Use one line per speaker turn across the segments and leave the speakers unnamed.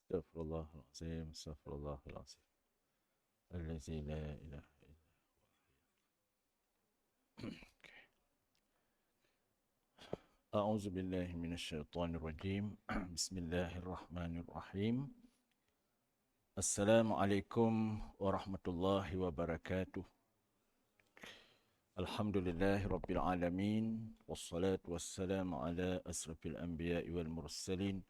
Astaghfirullahalazim, astaghfirullahalazim. Allazi la ilaha illa. A'udzu billahi minasyaitonir rajim. Bismillahirrahmanirrahim. Assalamualaikum warahmatullahi wabarakatuh. Alhamdulillahi rabbil alamin. Wassalatu wassalamu ala asrafil anbiya'i wal mursalin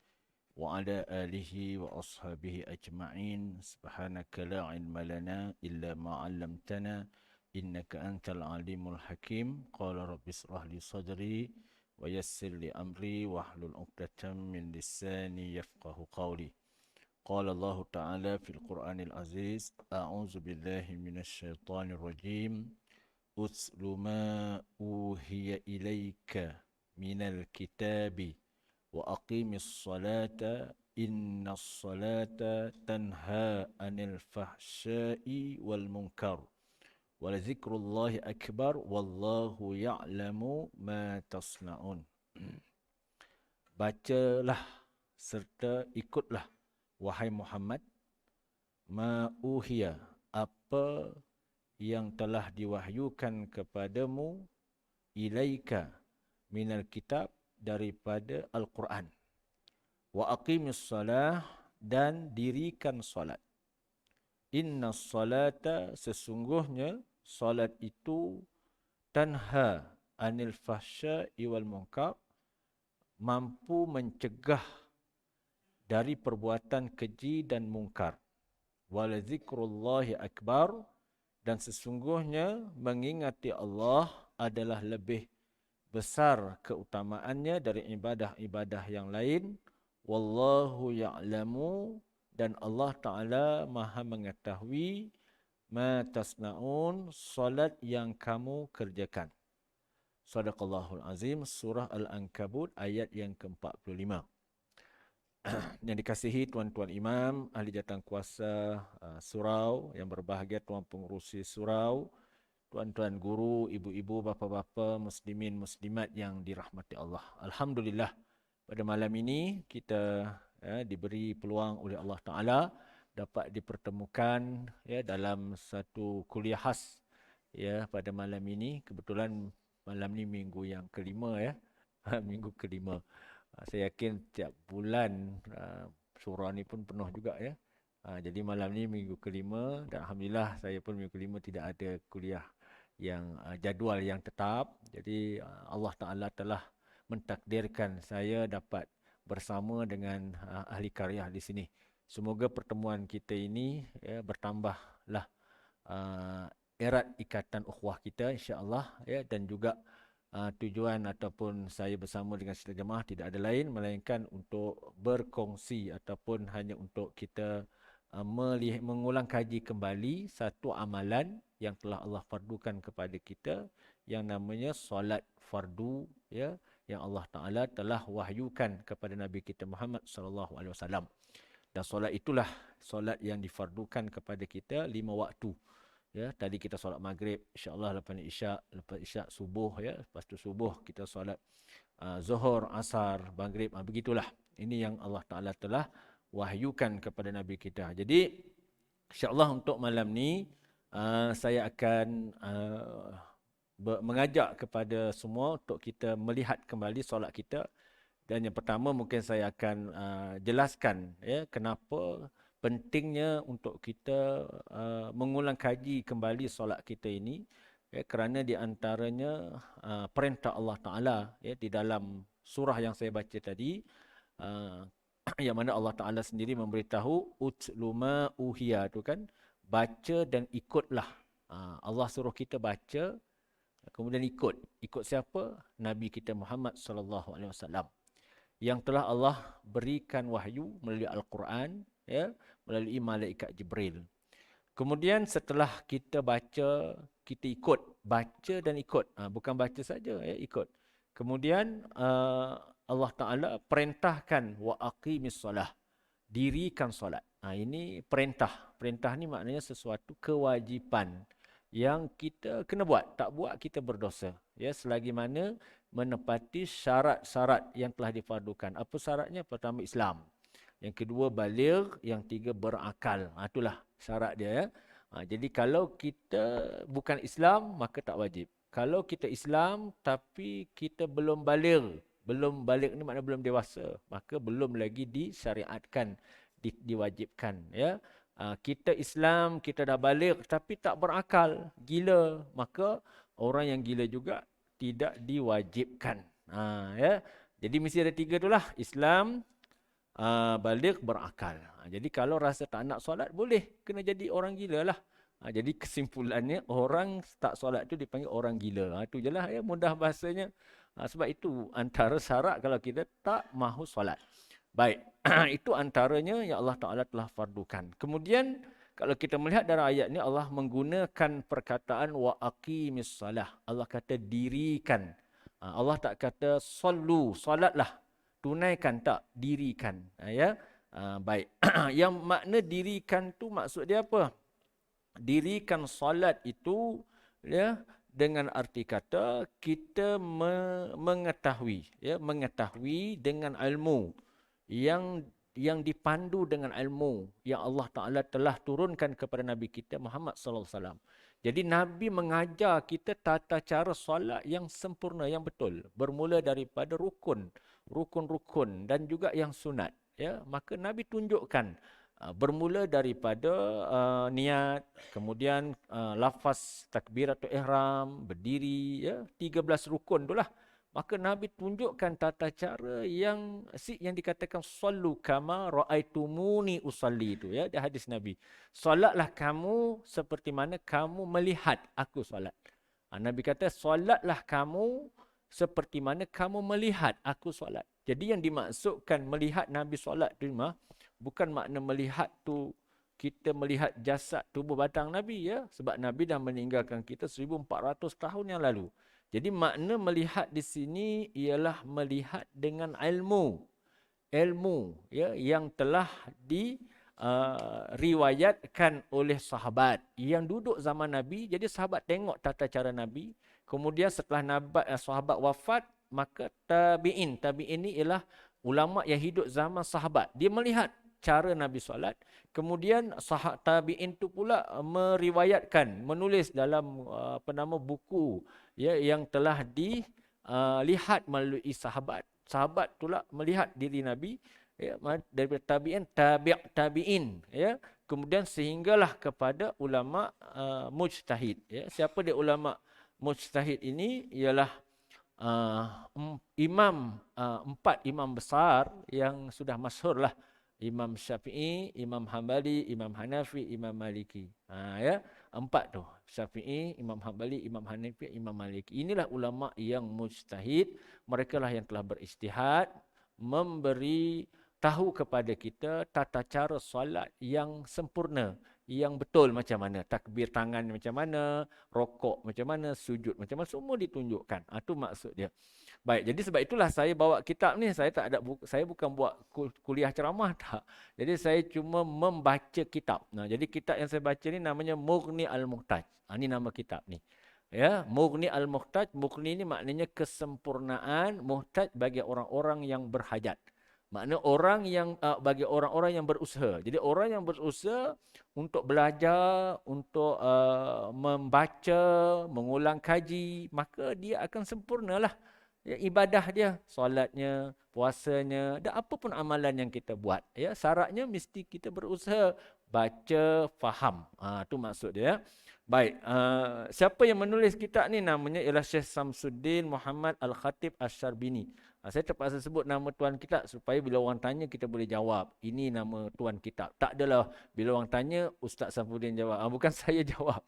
wa ala alihi wa ashabihi ajma'in. Subhanaka la ilma lana illa ma 'allamtana innaka antal alimul hakim. Qala rabbi israh li sadri wa yassir li amri wahlul 'uqdatam min lisani yafqahu qawli. Qala Allah Ta'ala fil Qur'anil Aziz, a'udzu billahi minasyaitonir rajim. Utlu ma uhiya ilaika minal kitabi wa aqimis salata innas salata tanha anil fahsya'i wal munkar wa lazikrullahi akbar wallahu ya'lamu ma tasna'un. Bacalah serta ikutlah wahai Muhammad ma uhiya, apa yang telah diwahyukan kepadamu, ilaika minal kitab, daripada Al-Quran, wa aqimis salah, dan dirikan salat. Inna salata, sesungguhnya salat itu, tanha anil fahsya'i wal munkar, mampu mencegah dari perbuatan keji dan mungkar. Wa lazikrullahi akbar, dan sesungguhnya mengingati Allah adalah lebih besar keutamaannya dari ibadah-ibadah yang lain. Wallahu ya'lamu, dan Allah Ta'ala maha mengetahui, ma tasna'un, salat yang kamu kerjakan. Sadaqallahul Azim, surah Al-Ankabut ayat yang ke-45. Yang dikasihi tuan-tuan imam, ahli jawatankuasa surau, yang berbahagia tuan pengurusi surau, tuan-tuan guru, ibu-ibu, bapa-bapa, muslimin, muslimat yang dirahmati Allah. Alhamdulillah, pada malam ini kita diberi peluang oleh Allah Ta'ala dapat dipertemukan dalam satu kuliah khas pada malam ini. Kebetulan malam ni minggu yang kelima minggu kelima. Saya yakin tiap bulan surau ni pun penuh juga jadi malam ni minggu kelima, dan alhamdulillah saya pun minggu kelima tidak ada kuliah yang jadual yang tetap. Jadi Allah Ta'ala telah mentakdirkan saya dapat bersama dengan ahli karya di sini. Semoga pertemuan kita ini bertambahlah erat ikatan ukhuwah kita insya-Allah dan juga tujuan ataupun saya bersama dengan sidang jemaah tidak ada lain melainkan untuk berkongsi ataupun hanya untuk kita mengulang kaji kembali satu amalan yang telah Allah fardukan kepada kita, yang namanya solat fardu yang Allah Ta'ala telah wahyukan kepada Nabi kita Muhammad SAW. Dan solat itulah solat yang difardukan kepada kita 5 waktu. Tadi kita solat maghrib, insya-Allah lepas isyak subuh lepas tu subuh kita solat zuhur, asar, maghrib, begitulah. Ini yang Allah Taala telah wahyukan kepada nabi kita. Jadi insya-Allah untuk malam ni saya akan mengajak kepada semua untuk kita melihat kembali solat kita. Dan yang pertama mungkin saya akan jelaskan kenapa pentingnya untuk kita mengulang kaji kembali solat kita ini, kerana di antaranya perintah Allah Ta'ala di dalam surah yang saya baca tadi, yang mana Allah Ta'ala sendiri memberitahu utlu ma uhiya, tu kan, baca dan ikutlah. Allah suruh kita baca, kemudian ikut siapa? Nabi kita Muhammad SAW, yang telah Allah berikan wahyu melalui Al-Quran, melalui malaikat Jibril. Kemudian setelah kita baca, kita ikut. Baca dan ikut. Bukan baca saja, ikut. Kemudian Allah Ta'ala perintahkan wa aqimis salah, dirikan solat. Ini perintah. Perintah ni maknanya sesuatu kewajipan yang kita kena buat. Tak buat kita berdosa. Selagi mana menepati syarat-syarat yang telah difardukan. Apa syaratnya? Pertama, Islam. yang kedua baligh, yang tiga berakal. Itulah syarat dia ya. Jadi kalau kita bukan Islam maka tak wajib. Kalau kita Islam tapi kita belum baligh ni maknanya belum dewasa, maka belum lagi disyariatkan, diwajibkan ya. Kita Islam, kita dah baligh tapi tak berakal, gila, maka orang yang gila juga tidak diwajibkan. Ya. Jadi mesti ada tiga itulah, Islam, baligh, berakal. Jadi kalau rasa tak nak solat boleh, kena jadi orang gila lah. Jadi kesimpulannya orang tak solat tu dipanggil orang gila. Itu je lah ya, mudah bahasanya. Sebab itu antara syarat kalau kita tak mahu solat. Baik, itu antaranya yang Allah Ta'ala telah fardukan. Kemudian kalau kita melihat dari ayat ni, Allah menggunakan perkataan wa aqimis salah. Allah kata dirikan. Allah tak kata sallu, salatlah. Tunaikan, tak, dirikan. Ya, baik. Yang makna dirikan tu maksud dia apa? Dirikan salat itu ya, dengan arti kata kita mengetahui, ya, mengetahui dengan ilmu yang dipandu dengan ilmu yang Allah Ta'ala telah turunkan kepada Nabi kita Muhammad sallallahu alaihi wasallam. Jadi Nabi mengajar kita tata cara solat yang sempurna, yang betul, bermula daripada rukun-rukun dan juga yang sunat. Ya, maka Nabi tunjukkan bermula daripada niat, kemudian lafaz takbiratul ihram, berdiri, ya, 13 rukun itulah. Maka Nabi tunjukkan tata cara yang dikatakan sallu kama raaitumuni usalli itu ya, di hadis Nabi. Solatlah kamu seperti mana kamu melihat aku solat. Nabi kata solatlah kamu seperti mana kamu melihat aku solat. Jadi yang dimaksudkan melihat Nabi solat tu bukan makna melihat tu kita melihat jasad tubuh batang Nabi ya, sebab Nabi dah meninggalkan kita 1400 tahun yang lalu. Jadi makna melihat di sini ialah melihat dengan ilmu ya, yang telah diriwayatkan oleh sahabat yang duduk zaman Nabi. Jadi sahabat tengok tata cara Nabi. Kemudian setelah sahabat wafat, maka tabi'in ni ialah ulama yang hidup zaman sahabat. Dia melihat cara Nabi solat. Kemudian tabi'in tu pula meriwayatkan, menulis dalam buku ya, yang telah dilihat melalui sahabat. Sahabat itulah melihat diri Nabi ya, daripada tabi'in ya. Kemudian sehinggalah kepada ulama mujtahid ya. Siapa dia ulama mujtahid ini? Ialah empat imam besar yang sudah masyhur lah. Imam Syafi'i, Imam Hambali, Imam Hanafi, Imam Maliki. Ya, empat tu. Syafi'i, Imam Hambali, Imam Hanafi, Imam Maliki. Inilah ulama yang mujtahid. Mereka lah yang telah beristihad, memberi tahu kepada kita tata cara solat yang sempurna, yang betul macam mana. Takbir tangan macam mana, rokok macam mana, sujud macam mana, semua ditunjukkan. Itu maksud dia. Baik, jadi sebab itulah saya bawa kitab ni. Saya bukan buat kuliah ceramah, tak. Jadi saya cuma membaca kitab. Jadi kitab yang saya baca ni namanya Mughni Al-Muhtaj. Ini nama kitab ni. Ya, Mughni Al-Muhtaj. Mughni ni maknanya kesempurnaan, muhtaj bagi orang-orang yang berhajat. Makna orang yang bagi orang-orang yang berusaha. Jadi orang yang berusaha untuk belajar, untuk membaca, mengulang kaji, maka dia akan sempurnalah ya, ibadah dia, solatnya, puasanya, dan apa pun amalan yang kita buat. Ya, syaratnya mesti kita berusaha baca, faham. Itu maksud dia. Baik, siapa yang menulis kitab ni? Namanya ialah Syekh Samsuddin Muhammad Al-Khatib Asy-Syarbini. Saya terpaksa sebut nama tuan kitab supaya bila orang tanya kita boleh jawab. Ini nama tuan kitab. Tak adalah bila orang tanya Ustaz Samsuddin jawab. Bukan saya jawab.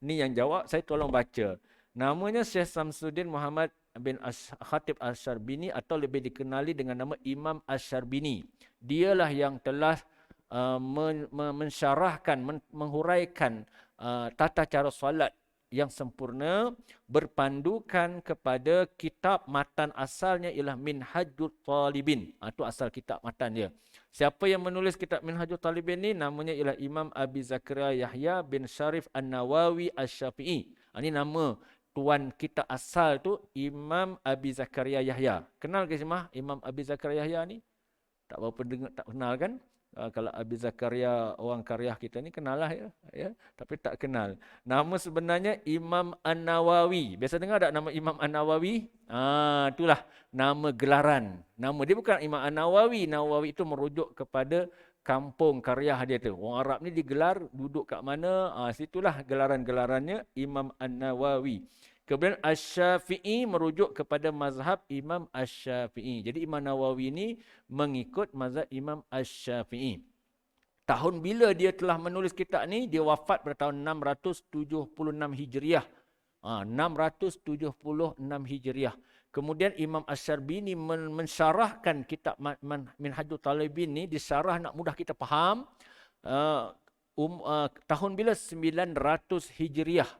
Ni yang jawab, saya tolong baca. Namanya Syekh Samsuddin Muhammad bin Khatib Asy-Syarbini atau lebih dikenali dengan nama Imam Asy-Syarbini. Dialah yang telah mensyarahkan, menghuraikan tata cara solat yang sempurna berpandukan kepada kitab matan asalnya ialah Minhajul Talibin. Itu asal kitab matan dia. Siapa yang menulis kitab Minhajul Talibin ni? Namanya ialah Imam Abi Zakaria Yahya bin Syarif An-Nawawi Asy-Syafi'i. Ini nama tuan kitab asal tu Imam Abi Zakaria Yahya. Kenal ke semua Imam Abi Zakaria Yahya ni? Tak berapa dengar, tak kenal kan? Kalau Abi Zakaria, orang Karyah kita ni kenal lah ya, tapi tak kenal. Nama sebenarnya Imam An-Nawawi. Biasa dengar tak nama Imam An-Nawawi? Itulah nama gelaran. Nama dia bukan Imam An-Nawawi. Nawawi itu merujuk kepada kampung Karyah dia tu. Orang Arab ni digelar duduk kat mana? Situlah gelaran-gelarannya Imam An-Nawawi. Kemudian Asy-Syafi'i merujuk kepada mazhab Imam Asy-Syafi'i. Jadi Imam Nawawi ini mengikut mazhab Imam Asy-Syafi'i. Tahun bila dia telah menulis kitab ni? Dia wafat pada tahun 676 Hijriah. 676 Hijriah. Kemudian Imam Asy-Syarbini mensyarahkan kitab Minhajul Talibin ni, disyarah nak mudah kita faham. Tahun bila? 900 Hijriah.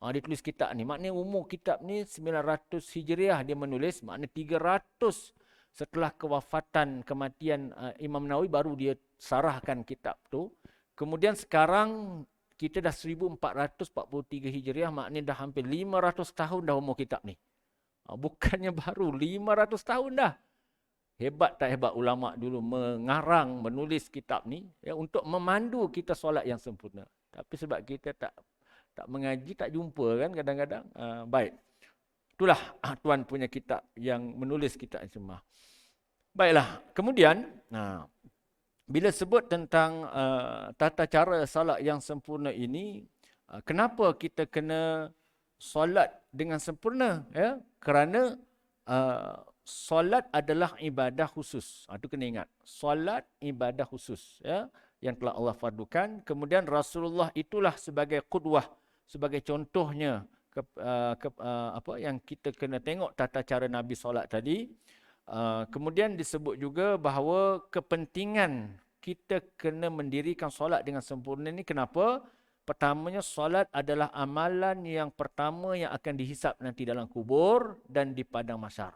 Dia tulis kitab ni. Maknanya umur kitab ni 900 Hijriah dia menulis. Maknanya 300 setelah kematian Imam Nawawi baru dia sarahkan kitab tu. Kemudian sekarang kita dah 1443 Hijriah. Maknanya dah hampir 500 tahun dah umur kitab ni. Bukannya baru, 500 tahun dah. Hebat tak hebat ulama' dulu mengarang, menulis kitab ni ya, untuk memandu kita solat yang sempurna. Tapi sebab kita tak mengaji, tak jumpa kan kadang-kadang. Baik. Itulah tuan punya kitab yang menulis kitab semua. Baiklah. Kemudian, bila sebut tentang tata cara salat yang sempurna ini, kenapa kita kena solat dengan sempurna? Ya? Kerana solat adalah ibadah khusus. Itu kena ingat. Solat ibadah khusus. Ya? Yang telah Allah fardukan. Kemudian Rasulullah itulah sebagai qudwah, sebagai contohnya apa yang kita kena tengok tata cara Nabi solat tadi. Kemudian disebut juga bahawa kepentingan kita kena mendirikan solat dengan sempurna ni kenapa? Pertamanya, solat adalah amalan yang pertama yang akan dihisap nanti dalam kubur dan di padang mahsyar.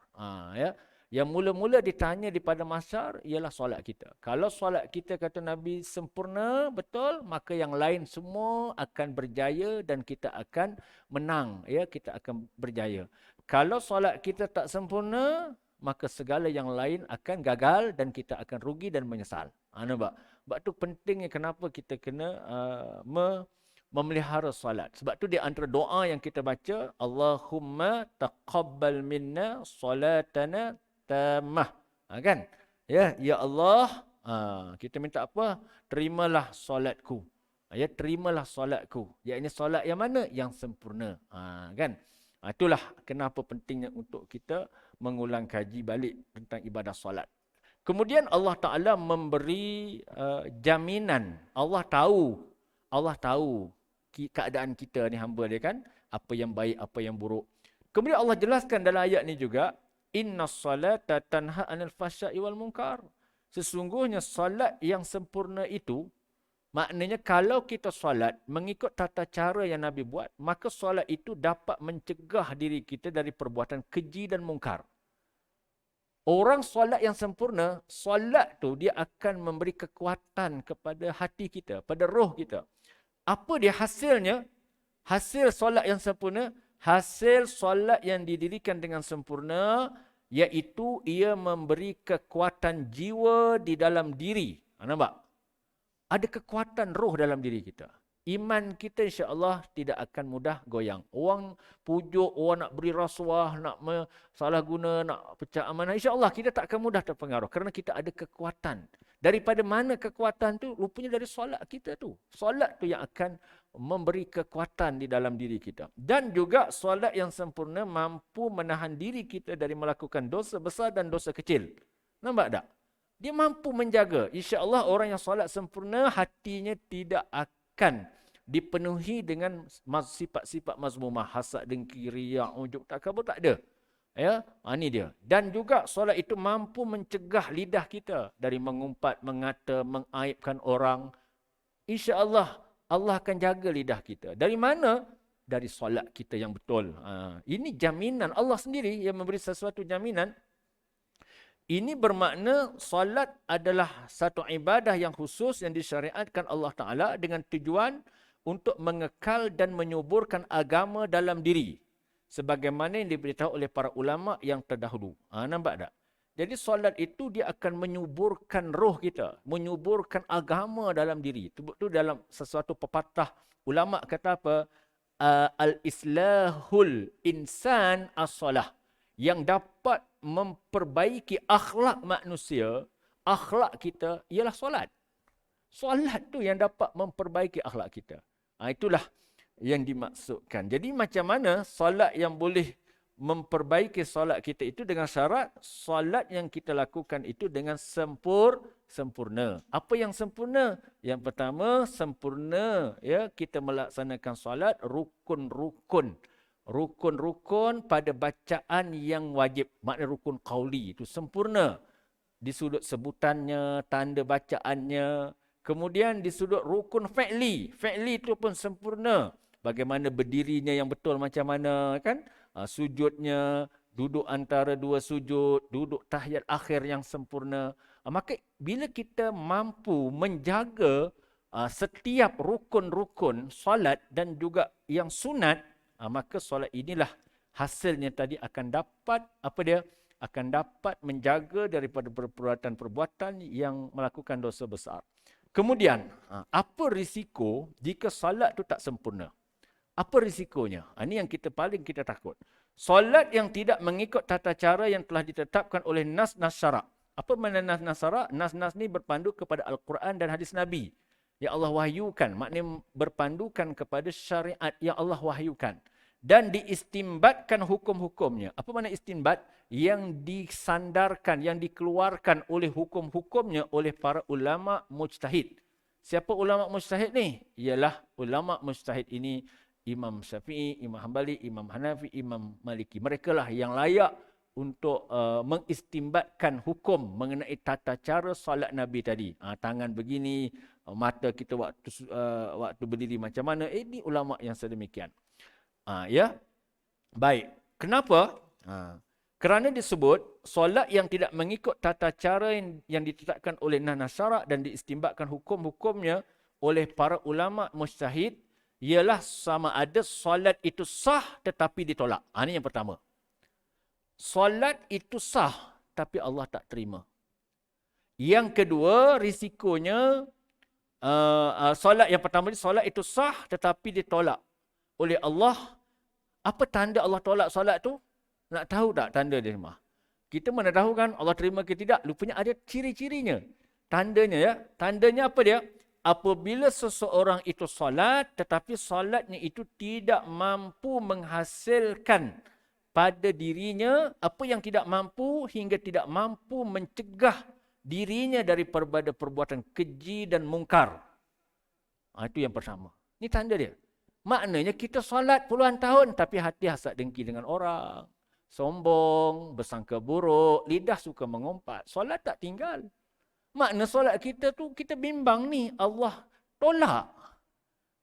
Ya. Yang mula-mula ditanya di padang mahsyar ialah solat kita. Kalau solat kita kata Nabi sempurna, betul, maka yang lain semua akan berjaya dan kita akan menang. Ya, kita akan berjaya. Kalau solat kita tak sempurna, maka segala yang lain akan gagal dan kita akan rugi dan menyesal. Nampak? Sebab tu pentingnya kenapa kita kena memelihara solat. Sebab tu di antara doa yang kita baca, Allahumma taqabbal minna solatana tamah. Kan? Ya Allah, kita minta apa? Terimalah solatku. Ya, terimalah solatku. Iaitu solat yang mana? Yang sempurna. Kan? Itulah kenapa pentingnya untuk kita mengulang kaji balik tentang ibadah solat. Kemudian Allah Ta'ala memberi jaminan. Allah tahu keadaan kita ni hamba dia kan. Apa yang baik, apa yang buruk. Kemudian Allah jelaskan dalam ayat ni juga. Inna salata tanha anil fahsya'i wal munkar. Sesungguhnya salat yang sempurna itu, maknanya kalau kita solat mengikut tata cara yang Nabi buat, maka solat itu dapat mencegah diri kita dari perbuatan keji dan mungkar. Orang solat yang sempurna, solat tu dia akan memberi kekuatan kepada hati kita, pada roh kita. Apa dia hasilnya? Hasil solat yang sempurna, hasil solat yang didirikan dengan sempurna, iaitu ia memberi kekuatan jiwa di dalam diri. Nampak? Ada kekuatan roh dalam diri kita. Iman kita insya-Allah tidak akan mudah goyang. Orang pujuk, orang nak beri rasuah, nak salah guna, nak pecah amanah, insya-Allah kita tak akan mudah terpengaruh kerana kita ada kekuatan. Daripada mana kekuatan tu? Rupanya dari solat kita tu. Solat tu yang akan memberi kekuatan di dalam diri kita. Dan juga solat yang sempurna mampu menahan diri kita dari melakukan dosa besar dan dosa kecil. Nampak tak? Dia mampu menjaga. InsyaAllah orang yang solat sempurna, hatinya tidak akan dipenuhi dengan sifat-sifat mazmumah, hasad, dengki, riak, ujub, takabur, tak ada. Ya, ini dia. Dan juga solat itu mampu mencegah lidah kita dari mengumpat, mengata, mengaibkan orang. InsyaAllah Allah akan jaga lidah kita. Dari mana? Dari solat kita yang betul. Ini jaminan Allah sendiri yang memberi sesuatu jaminan. Ini bermakna solat adalah satu ibadah yang khusus yang disyariatkan Allah Ta'ala dengan tujuan untuk mengekal dan menyuburkan agama dalam diri. Sebagaimana yang diberitahu oleh para ulama yang terdahulu. Nampak tak? Jadi solat itu dia akan menyuburkan roh kita, menyuburkan agama dalam diri. Itu dalam sesuatu pepatah ulama kata apa? Al-islahul insan as-salah. Yang dapat memperbaiki akhlak manusia, akhlak kita ialah solat. Solat tu yang dapat memperbaiki akhlak kita. Itulah yang dimaksudkan. Jadi macam mana solat yang boleh memperbaiki solat kita itu dengan syarat solat yang kita lakukan itu dengan sempurna. Apa yang sempurna? Yang pertama, sempurna ya kita melaksanakan solat rukun-rukun. Rukun-rukun pada bacaan yang wajib. Maknanya rukun qauli itu sempurna. Di sudut sebutannya, tanda bacaannya. Kemudian di sudut rukun fi'li. Fi'li itu pun sempurna. Bagaimana berdirinya yang betul macam mana kan? Sujudnya, duduk antara dua sujud, duduk tahiyat akhir yang sempurna. Maka bila kita mampu menjaga setiap rukun-rukun solat dan juga yang sunat, maka solat inilah hasilnya tadi akan dapat apa dia? Akan dapat menjaga daripada perbuatan-perbuatan yang melakukan dosa besar. Kemudian, apa risiko jika solat itu tak sempurna? Apa risikonya? Ini yang paling kita takut. Solat yang tidak mengikut tata cara yang telah ditetapkan oleh nas-nas syarak. Apa makna nas-nas syarak? Nas-nas ni berpandu kepada Al-Quran dan hadis Nabi. Yang Allah wahyukan. Maknanya berpandukan kepada syariat yang Allah wahyukan. Dan diistimbatkan hukum-hukumnya. Apa makna istimbat? Yang disandarkan, yang dikeluarkan oleh hukum-hukumnya oleh para ulama mujtahid. Siapa ulama mujtahid ni? Ialah ulama mujtahid ini Imam Syafi'i, Imam Hanbali, Imam Hanafi, Imam Maliki. Mereka lah yang layak untuk mengistimbatkan hukum mengenai tata cara solat Nabi tadi. Tangan begini, mata kita waktu berdiri macam mana. Ini ulama yang sedemikian. Ya, baik. Kenapa? Kerana disebut solat yang tidak mengikut tata cara yang ditetapkan oleh nas syarak dan diistimbatkan hukum-hukumnya oleh para ulama mujtahid ialah sama ada solat itu sah tetapi ditolak. Ini yang pertama. Solat itu sah tapi Allah tak terima. Yang kedua, risikonya solat yang pertama ni solat itu sah tetapi ditolak oleh Allah. Apa tanda Allah tolak solat tu? Nak tahu tak tanda dia semua? Kita mana tahu kan Allah terima ke tidak? Rupanya ada ciri-cirinya. Tandanya ya. Tandanya apa dia? Apabila seseorang itu solat tetapi solatnya itu tidak mampu menghasilkan pada dirinya apa yang tidak mampu hingga tidak mampu mencegah dirinya dari perbuatan keji dan mungkar. Itu yang pertama. Ini tanda dia. Maknanya kita solat puluhan tahun tapi hati hasad dengki dengan orang. Sombong, bersangka buruk, lidah suka mengumpat. Solat tak tinggal. Makna solat kita tu kita bimbang ni Allah tolak.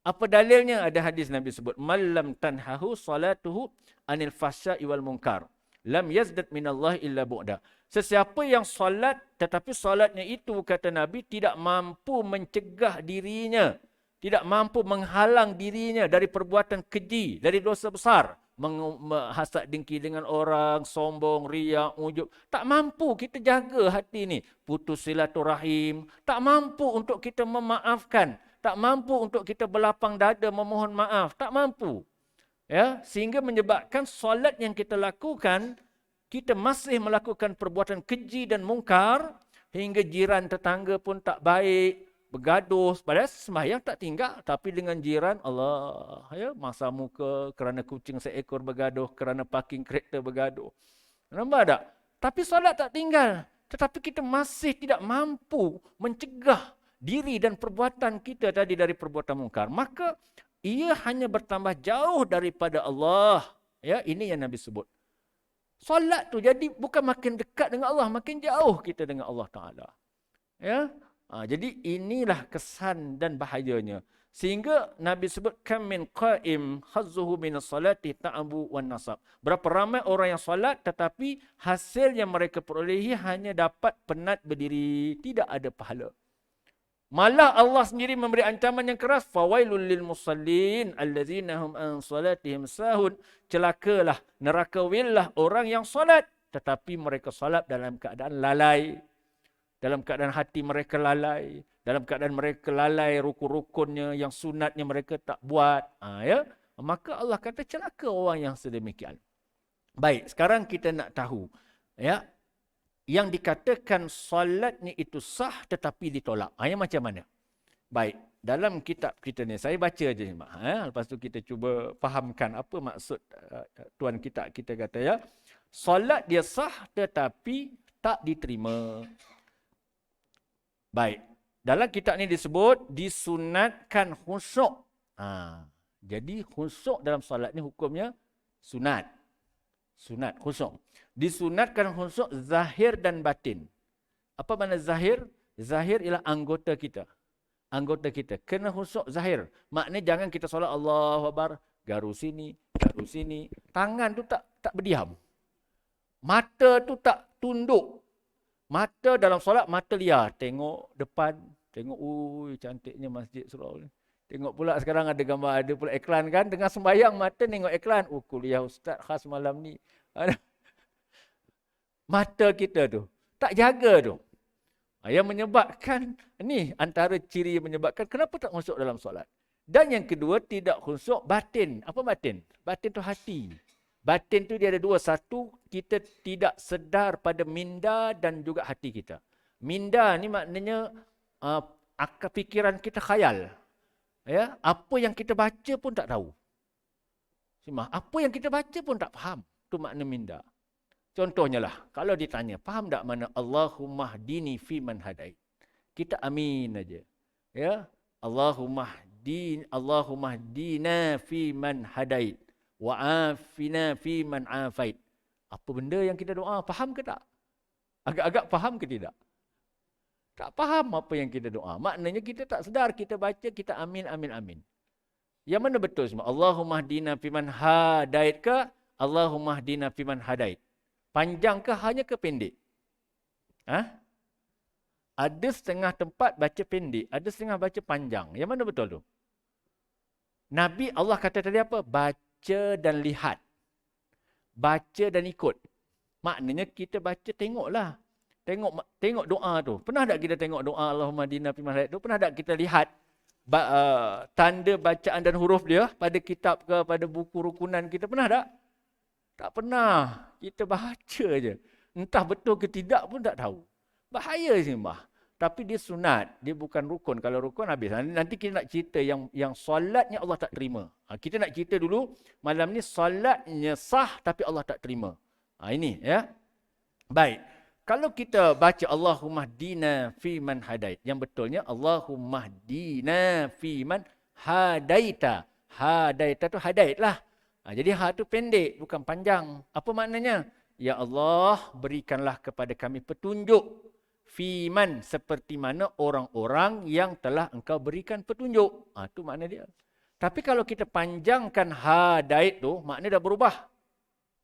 Apa dalilnya? Ada hadis Nabi sebut malam tanhahu salatuhu anil fahsya'i wal munkar lam yazdad minallahi illa bu'da. Sesiapa yang solat tetapi solatnya itu kata Nabi tidak mampu mencegah dirinya, tidak mampu menghalang dirinya dari perbuatan keji, dari dosa besar, hasad dengki dengan orang, sombong, riak, ujub. Tak mampu kita jaga hati ni. Putus silaturahim. Tak mampu untuk kita memaafkan. Tak mampu untuk kita berlapang dada memohon maaf. Tak mampu. Ya, sehingga menyebabkan solat yang kita lakukan, kita masih melakukan perbuatan keji dan mungkar, hingga jiran tetangga pun tak baik. Bergaduh, padahal sembahyang tak tinggal, tapi dengan jiran Allah ya masa muka kerana kucing seekor bergaduh, kerana parking kereta bergaduh. Nampak tak? Tapi solat tak tinggal, tetapi kita masih tidak mampu mencegah diri dan perbuatan kita tadi dari perbuatan mungkar. Maka ia hanya bertambah jauh daripada Allah. Ya, ini yang Nabi sebut. Solat tu jadi bukan makin dekat dengan Allah, makin jauh kita dengan Allah Taala. Ya. Jadi inilah kesan dan bahayanya. Sehingga Nabi sebut kam min qa'im hazzuhu minas salati ta'abu wan nasab. Berapa ramai orang yang solat tetapi hasil yang mereka perolehi hanya dapat penat berdiri, tidak ada pahala. Malah Allah sendiri memberi ancaman yang keras, fawailul lil musallin allazina hum an salatihim sahun. Celakalah, neraka willah orang yang solat tetapi mereka solat dalam keadaan lalai. Dalam keadaan hati mereka lalai. Dalam keadaan mereka lalai rukun-rukunnya, yang sunatnya mereka tak buat. Ya? Maka Allah kata celaka orang yang sedemikian. Baik, sekarang kita nak tahu. Ya, yang dikatakan solat ni itu sah tetapi ditolak. Yang macam mana? Baik, dalam kitab kita ni, saya baca je ni, lepas tu kita cuba fahamkan apa maksud tuan kita kata ya. Solat dia sah tetapi tak diterima. Baik, dalam kitab ni disebut disunatkan khusyuk. Jadi khusyuk dalam solat ni hukumnya sunat. Sunat khusyuk. Disunatkan khusyuk zahir dan batin. Apa makna zahir? Zahir ialah anggota kita. Anggota kita kena khusyuk zahir. Maknanya jangan kita solat Allahu Akbar, garu sini. Tangan tu tak berdiam. Mata tu tak tunduk. Mata dalam solat mata liar, tengok depan, tengok cantiknya masjid surau ni. Tengok pula sekarang ada gambar, ada pula iklan kan, tengah sembahyang mata tengok iklan. Kuliah ustaz khas malam ni. Mata kita tu tak jaga tu. Yang menyebabkan, ni antara ciri yang menyebabkan kenapa tak khusyuk dalam solat. Dan yang kedua, tidak khusyuk batin. Apa batin? Batin tu hati. Batin tu dia ada dua. Satu, kita tidak sedar pada minda dan juga hati kita. Minda ni maknanya akal fikiran kita khayal. Ya, apa yang kita baca pun tak tahu. Apa yang kita baca pun tak faham. Itu makna minda. Contohnya lah, kalau ditanya, faham tak mana Allahumma hdini fi man hadait? Kita amin aja. Ya, Allahumma hdina fi man hadait wa afina fi man afait. Apa benda yang kita doa, faham ke tak? Agak-agak faham ke tidak? Tak faham apa yang kita doa. Maknanya kita tak sedar, kita baca, kita amin, amin, amin. Yang mana betul semua? Allahumma hdina fi man hadait ke Allahumma hdina fi man hadait? Panjang ke hanya ke pendek? Ada setengah tempat baca pendek, ada setengah baca panjang. Yang mana betul tu? Nabi Allah kata tadi apa? Baca dan lihat. Baca dan ikut. Maknanya kita baca tengoklah. Tengok doa tu. Pernah tak kita tengok doa Allahumma hdina fi man hadait tu? Pernah tak kita lihat tanda bacaan dan huruf dia pada kitab ke, pada buku rukunan kita? Pernah tak? Tak pernah. Kita baca je. Entah betul ke tidak pun tak tahu. Bahaya sembah. Tapi dia sunat. Dia bukan rukun. Kalau rukun habis. Nanti kita nak cerita yang solatnya Allah tak terima. Kita nak cerita dulu. Malam ni solatnya sah tapi Allah tak terima. Ini ya. Baik. Kalau kita baca Allahumma hdina fi man hadait. Yang betulnya Allahumma hdina fi man hadaita. Hadaita tu hadait lah. Jadi ha tu pendek, bukan panjang. Apa maknanya? Ya Allah, berikanlah kepada kami petunjuk. Fiman, seperti mana orang-orang yang telah engkau berikan petunjuk. Itu makna dia. Tapi kalau kita panjangkan hadait tu, makna dah berubah.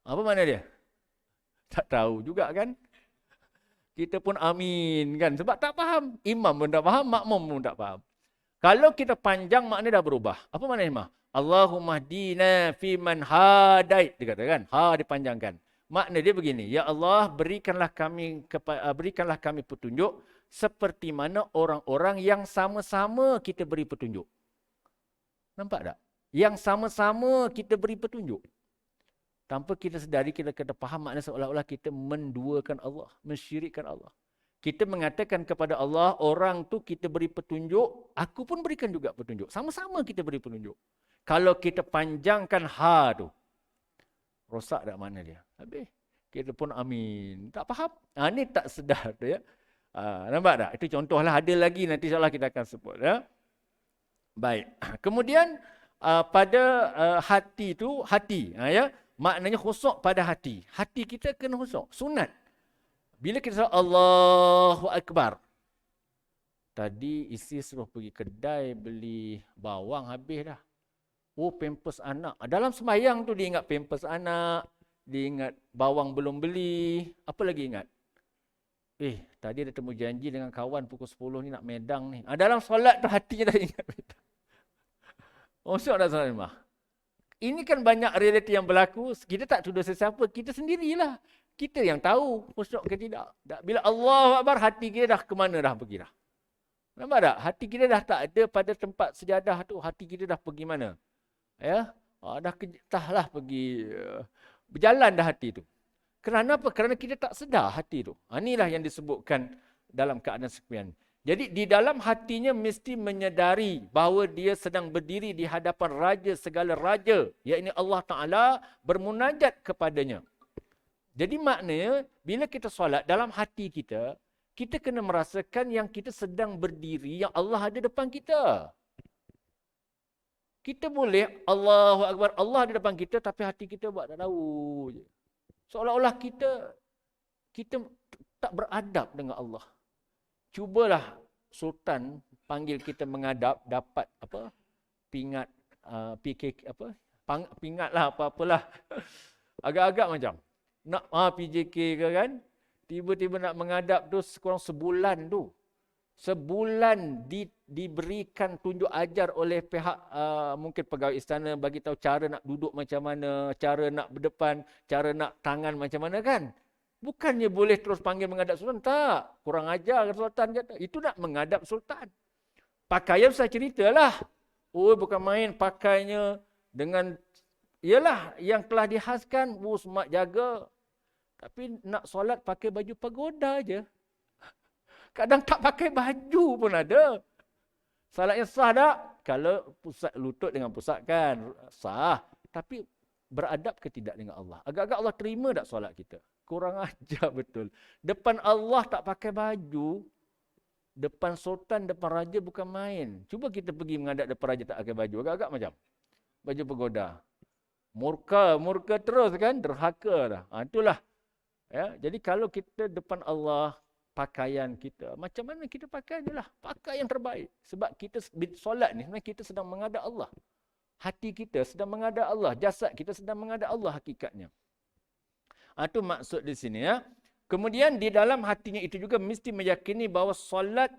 Apa makna dia? Tak tahu juga kan? Kita pun amin kan? Sebab tak faham. Imam pun tak faham, makmum pun tak faham. Kalau kita panjang, makna dah berubah. Apa makna imam? Allahumma hdina fi man hadait. Dia kata kan? Ha dipanjangkan. Makna dia begini. Ya Allah, berikanlah kami petunjuk seperti mana orang-orang yang sama-sama kita beri petunjuk. Nampak tak? Yang sama-sama kita beri petunjuk. Tanpa kita sedari, kita kena faham makna seolah-olah kita menduakan Allah, mensyirikkan Allah. Kita mengatakan kepada Allah, orang tu kita beri petunjuk, aku pun berikan juga petunjuk. Sama-sama kita beri petunjuk. Kalau kita panjangkan ha tu, rosak tak mana dia? Habis. Kita pun amin. Tak faham. Ni tak sedar tu ya. Nampak tak? Itu contohlah. Ada lagi nanti insyaAllah kita akan sebut. Ya. Baik. Kemudian pada hati tu, hati. Ya. Maknanya khusyuk pada hati. Hati kita kena khusyuk. Sunat. Bila kita Allahu Akbar. Tadi isteri suruh pergi kedai beli bawang, habis dah. Oh, pampers anak. Dalam sembahyang tu dia ingat pampers anak. Dia ingat bawang belum beli. Apa lagi ingat? Tadi ada temu janji dengan kawan pukul 10 ni nak medang ni. Dalam solat tu hatinya dah ingat medang. Maksud tak solat rumah? Ini kan banyak realiti yang berlaku. Kita tak tuduh sesiapa. Kita sendirilah.
Kita yang tahu khusyuk ke tidak. Bila Allahu Akbar, hati kita dah ke mana dah pergi dah. Nampak tak? Hati kita dah tak ada pada tempat sejadah tu. Hati kita dah pergi mana? Ya, dah pergi berjalan dah hati tu. Kerana apa? Kerana kita tak sedar hati tu. Inilah yang disebutkan dalam keadaan sekian. Jadi di dalam hatinya mesti menyedari bahawa dia sedang berdiri di hadapan raja segala raja, iaitu Allah Ta'ala, bermunajat kepadanya. Jadi maknanya bila kita solat dalam hati kita, kita kena merasakan yang kita sedang berdiri, yang Allah ada depan kita. Kita boleh Allahu Akbar, Allah di depan kita, tapi hati kita buat tak tahu je. Seolah-olah kita tak beradab dengan Allah. Cubalah Sultan panggil kita mengadap, dapat apa? Pingat PKK apa? Pingat lah apa-apalah. Agak-agak macam nak PJK ke kan? Tiba-tiba nak mengadap tu kurang sebulan tu. Sebulan diberikan tunjuk ajar oleh pihak mungkin pegawai istana, bagi tahu cara nak duduk macam mana, cara nak berdepan, cara nak tangan macam mana kan. Bukannya boleh terus panggil menghadap sultan, tak. Kurang ajar sultan kata. Itu nak menghadap sultan. Pakaian saya ceritalah. Oh, bukan main pakainya dengan ialah yang telah dihaskan, semak jaga. Tapi nak solat pakai baju pagoda je. Kadang tak pakai baju pun ada. Salatnya sah tak? Kalau pusat lutut dengan pusat kan, sah. Tapi beradab ke tidak dengan Allah? Agak-agak Allah terima tak solat kita? Kurang ajar betul. Depan Allah tak pakai baju. Depan sultan, depan raja bukan main. Cuba kita pergi menghadap depan raja tak pakai baju. Agak-agak macam baju pagoda. Murka terus kan? Derhaka dah. Itulah. Ya, jadi kalau kita depan Allah, pakaian kita, macam mana kita pakai je lah. Pakai yang terbaik. Sebab kita solat ni sebenarnya kita sedang menghadap Allah. Hati kita sedang menghadap Allah. Jasad kita sedang menghadap Allah hakikatnya. Itu maksud di sini ya. Kemudian di dalam hatinya itu juga mesti meyakini bahawa solat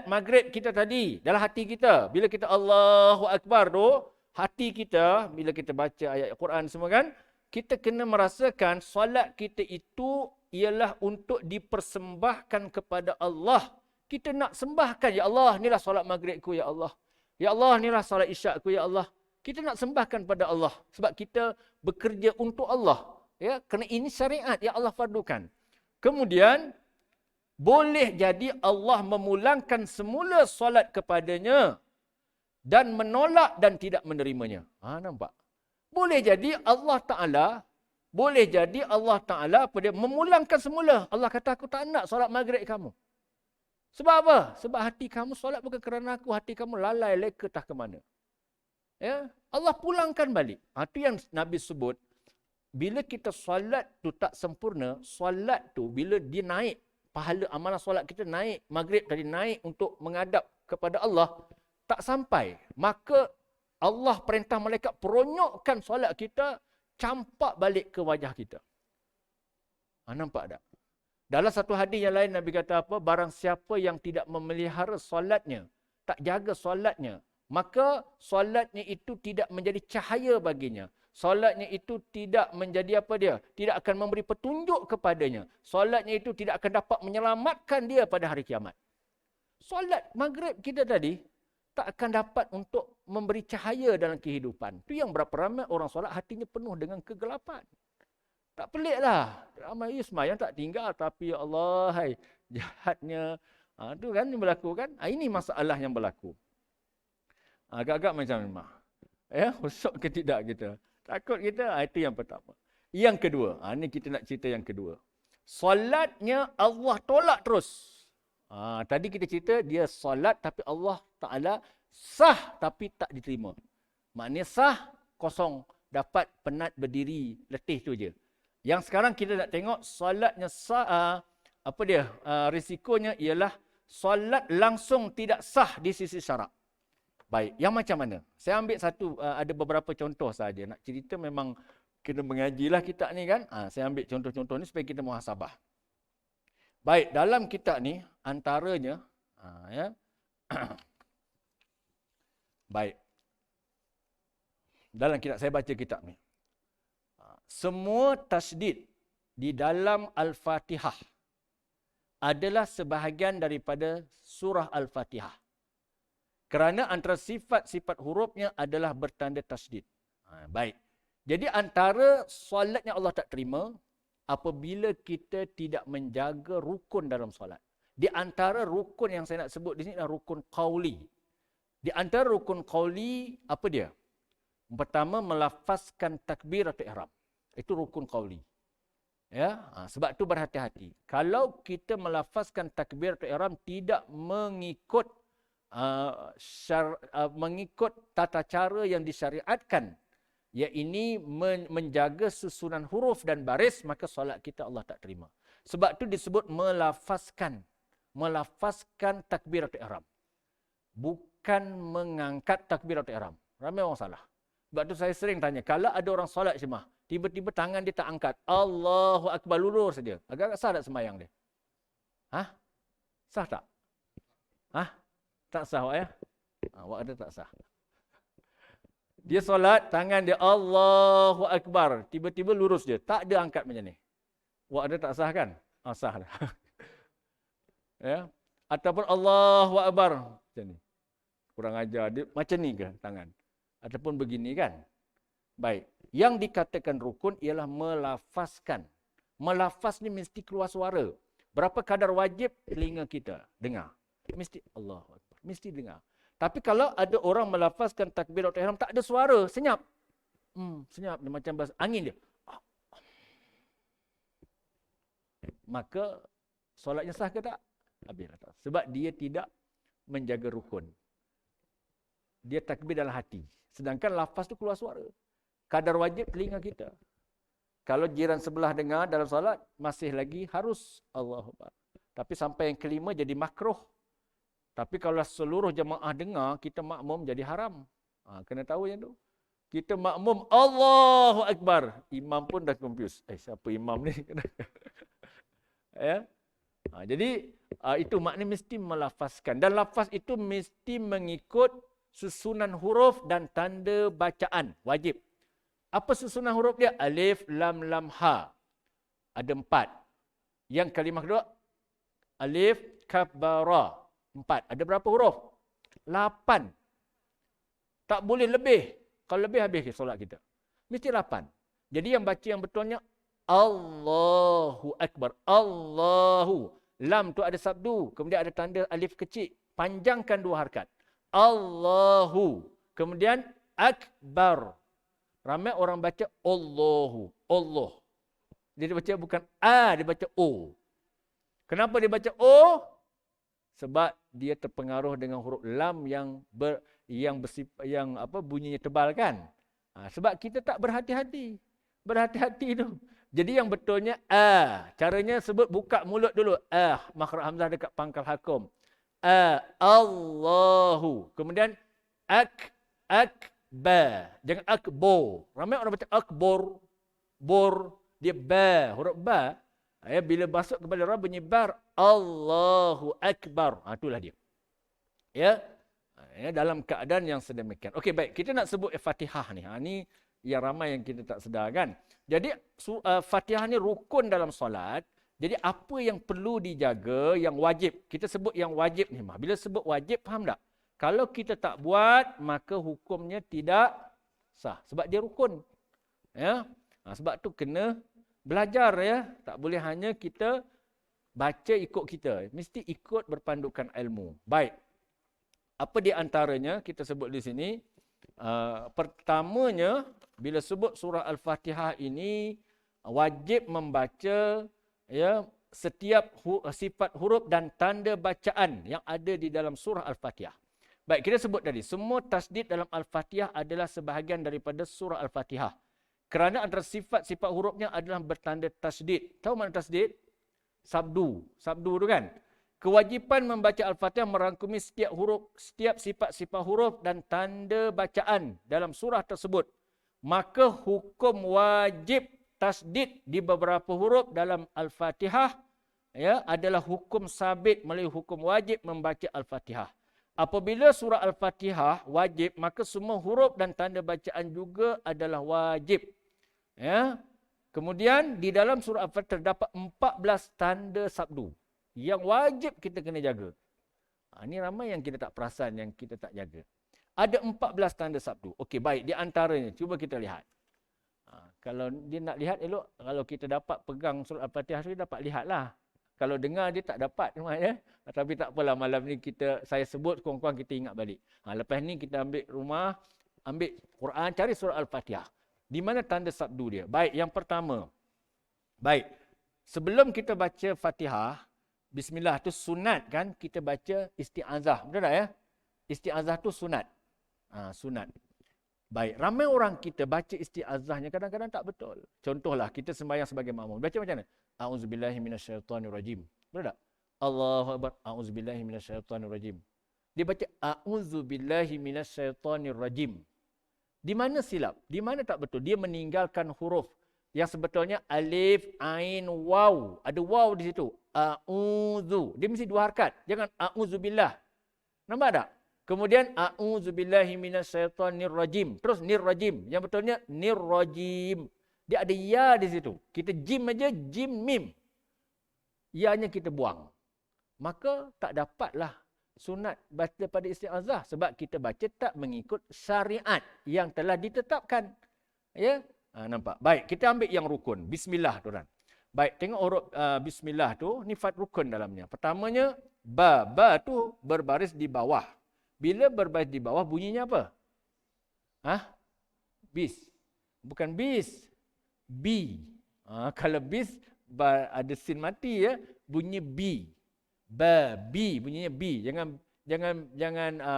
maghrib kita tadi, dalam hati kita. Bila kita Allahu Akbar tu, hati kita, bila kita baca ayat Quran semua kan, kita kena merasakan solat kita itu ialah untuk dipersembahkan kepada Allah. Kita nak sembahkan, ya Allah, inilah solat maghribku ya Allah. Ya Allah, inilah solat isyakku ya Allah. Kita nak sembahkan pada Allah sebab kita bekerja untuk Allah. Ya, kerana ini syariat yang Allah fardukan. Kemudian boleh jadi Allah memulangkan semula solat kepadanya dan menolak dan tidak menerimanya. Nampak? Boleh jadi Allah Ta'ala memulangkan semula. Allah kata aku tak nak solat maghrib kamu. Sebab apa? Sebab hati kamu solat bukan kerana aku, hati kamu lalai leka tak ke mana. Ya, Allah pulangkan balik. Itu yang Nabi sebut, bila kita solat tu tak sempurna, solat tu bila dia naik, pahala amalan solat kita naik, maghrib tadi naik untuk menghadap kepada Allah, tak sampai. Maka Allah perintah malaikat peronyokkan solat kita, campak balik ke wajah kita. Nampak tak? Dalam satu hadis yang lain Nabi kata apa? Barang siapa yang tidak memelihara solatnya, tak jaga solatnya, maka solatnya itu tidak menjadi cahaya baginya. Solatnya itu tidak menjadi apa dia? Tidak akan memberi petunjuk kepadanya. Solatnya itu tidak akan dapat menyelamatkan dia pada hari kiamat. Solat maghrib kita tadi tak akan dapat untuk memberi cahaya dalam kehidupan. Itu yang berapa ramai orang solat hatinya penuh dengan kegelapan. Tak peliklah. Ramai semayang tak tinggal, tapi ya Allah, hai, jahatnya. Itu kan yang berlaku kan? Ini masalah yang berlaku. Agak-agak macam memang. Ya, khusyuk ke tidak kita? Takut kita? Itu yang pertama. Yang kedua, ini kita nak cerita yang kedua. Solatnya Allah tolak terus. Tadi kita cerita dia solat tapi Allah Ta'ala sah tapi tak diterima. Maknanya sah, kosong. Dapat penat berdiri, letih tu je. Yang sekarang kita nak tengok solatnya sah, risikonya ialah solat langsung tidak sah di sisi syarak. Baik, yang macam mana? Saya ambil ada beberapa contoh saja. Nak cerita memang kena mengajilah kitab ni kan. Saya ambil contoh-contoh ni supaya kita muhasabah. Baik, dalam kitab ni antaranya ya. Baik. Dalam kitab saya baca kitab ni. Semua tasdid di dalam Al-Fatihah adalah sebahagian daripada surah Al-Fatihah. Kerana antara sifat-sifat hurufnya adalah bertanda tasdid. Baik. Jadi antara solatnya Allah tak terima apabila kita tidak menjaga rukun dalam solat. Di antara rukun yang saya nak sebut di sini adalah rukun qauli. Di antara rukun qauli, apa dia? Pertama, melafazkan takbiratul ihram. Itu rukun qauli. Ya, sebab tu berhati-hati. Kalau kita melafazkan takbiratul ihram tidak mengikut mengikut tata cara yang disyariatkan, iaitu menjaga susunan huruf dan baris, maka solat kita Allah tak terima. Sebab tu disebut melafazkan takbiratul ihram. Bukan mengangkat takbiratul ihram. Ramai orang salah. Sebab tu saya sering tanya, kalau ada orang solat jemaah, tiba-tiba tangan dia tak angkat, Allahu Akbar, lurus saja. Agak sah tak sembahyang dia? Sah tak? Tak sah awak ya? Awak ada tak sah? Dia solat, tangan dia Allahu Akbar, tiba-tiba lurus dia, tak ada angkat macam ni. Awak ada tak sah kan? Sah dah. Ya. Ataupun Allahu Akbar macam ni. Kurang ajar dia macam ni ke tangan? Ataupun begini kan? Baik. Yang dikatakan rukun ialah melafazkan. Melafaz ni mesti keluar suara. Berapa kadar wajib telinga kita dengar. Mesti Allahu Akbar. Mesti dengar. Tapi kalau ada orang melafazkan takbiratul ihram tak ada suara, senyap. Senyap dia macam angin dia. Maka solatnya sah ke tak? Habislah tak. Sebab dia tidak menjaga rukun. Dia takbir dalam hati. Sedangkan lafaz tu keluar suara. Kadar wajib telinga kita. Kalau jiran sebelah dengar dalam solat, masih lagi harus Allahu Akbar. Tapi sampai yang kelima jadi makruh. Tapi kalau seluruh jemaah dengar, kita makmum jadi haram. Kena tahu yang tu. Kita makmum Allahu Akbar. Imam pun dah confused. Siapa imam ni? Ya. Jadi itu maknanya mesti melafazkan. Dan lafaz itu mesti mengikut susunan huruf dan tanda bacaan. Wajib. Apa susunan huruf dia? Alif, lam, lam, ha. Ada 4. Yang kalimah kedua, alif, kaf, ba, ra. 4. Ada berapa huruf? 8. Tak boleh lebih. Kalau lebih, habis solat kita. Mesti 8. Jadi yang baca yang betulnya, Allahu Akbar. Allahu. Lam tu ada sabdu. Kemudian ada tanda alif kecil. Panjangkan 2 harakat. Allahu. Kemudian Akbar. Ramai orang baca Allahu. Allah. Dia baca bukan A, dia baca O. Kenapa dia baca O? Sebab dia terpengaruh dengan huruf lam yang bunyinya tebal kan. Sebab kita tak berhati-hati. Berhati-hati tu. Jadi yang betulnya caranya sebut buka mulut dulu. Makhraj hamzah dekat pangkal hakum. Allahu. Kemudian akbar. Jangan akbo. Ramai orang baca akbor. Bor. Dia ba. Huruf ba. Bila masuk kepada ra bunyi bar. Allahu Akbar. Itulah dia. Ya. Dalam keadaan yang sedemikian. Okey, baik. Kita nak sebut Fatihah ni. Ni yang ramai yang kita tak sedar kan. Jadi Fatihah ni rukun dalam solat. Jadi apa yang perlu dijaga, yang wajib. Kita sebut yang wajib ni. Bila sebut wajib, faham tak? Kalau kita tak buat, maka hukumnya tidak sah. Sebab dia rukun. Ya. Sebab tu kena belajar ya. Tak boleh hanya kita baca ikut kita. Mesti ikut berpandukan ilmu. Baik. Apa di antaranya kita sebut di sini? Pertamanya, bila sebut surah Al-Fatihah ini, wajib membaca ya setiap sifat huruf dan tanda bacaan yang ada di dalam surah Al-Fatihah. Baik, kita sebut tadi, semua tasdid dalam Al-Fatihah adalah sebahagian daripada surah Al-Fatihah. Kerana antara sifat-sifat hurufnya adalah bertanda tasdid. Tahu mana tasdid? Sabdu. Sabdu tu kan? Kewajipan membaca Al-Fatihah merangkumi setiap huruf, setiap sifat-sifat huruf dan tanda bacaan dalam surah tersebut. Maka hukum wajib tasdid di beberapa huruf dalam Al-Fatihah ya adalah hukum sabit melalui hukum wajib membaca Al-Fatihah. Apabila surah Al-Fatihah wajib, maka semua huruf dan tanda bacaan juga adalah wajib. Ya. Kemudian di dalam surah Al-Fatihah terdapat 14 tanda sabdu yang wajib kita kena jaga. Ini ramai yang kita tak perasan, yang kita tak jaga. Ada 14 tanda sabdu. Okey, baik. Di antaranya, cuba kita lihat. Kalau dia nak lihat elok, kalau kita dapat pegang surah Al-Fatihah, dia dapat lihatlah. Kalau dengar dia tak dapat. Ya? Tapi tak apalah, malam ni saya sebut, kurang-kurang kita ingat balik. Lepas ni kita ambil rumah, ambil Quran, cari surah Al-Fatihah. Di mana tanda sabdu dia? Baik, yang pertama. Baik, sebelum kita baca Fatihah, Bismillah tu sunat kan, kita baca isti'azah. Betul tak ya? Isti'azah tu sunat. Sunat. Baik, ramai orang kita baca isti'azahnya kadang-kadang tak betul. Contohlah, kita sembahyang sebagai makmum. Baca macam mana? A'udzubillahi minasyaitonirrajim. Betul tak? Allahu Akbar. A'udzubillahi minasyaitonirrajim. Dia baca A'udzubillahi minasyaitonirrajim. Di mana silap? Di mana tak betul? Dia meninggalkan huruf yang sebetulnya alif, ain, waw. Ada waw di situ. A'udzu. Dia mesti 2 harakat. Jangan a'udzubillah. Nampak tak? Kemudian a'udzubillahi minasyaitonirrajim. Terus nirrajim. Yang betulnya nirrajim. Dia ada ya di situ. Kita jim aja, jim mim. Ya-nya kita buang. Maka tak dapatlah sunat baca pada isti'azah sebab kita baca tak mengikut syariat yang telah ditetapkan. Ya? Nampak? Baik, kita ambil yang rukun. Bismillah tu kan. Baik, tengok huruf bismillah tu, ni fat rukun dalamnya. Pertamanya, ba tu berbaris di bawah. Bila berbaris di bawah, bunyinya apa? Bis. Bukan bis. B. Kalau bis, ada sin mati ya, bunyi B. Ba, B, bunyinya B. Jangan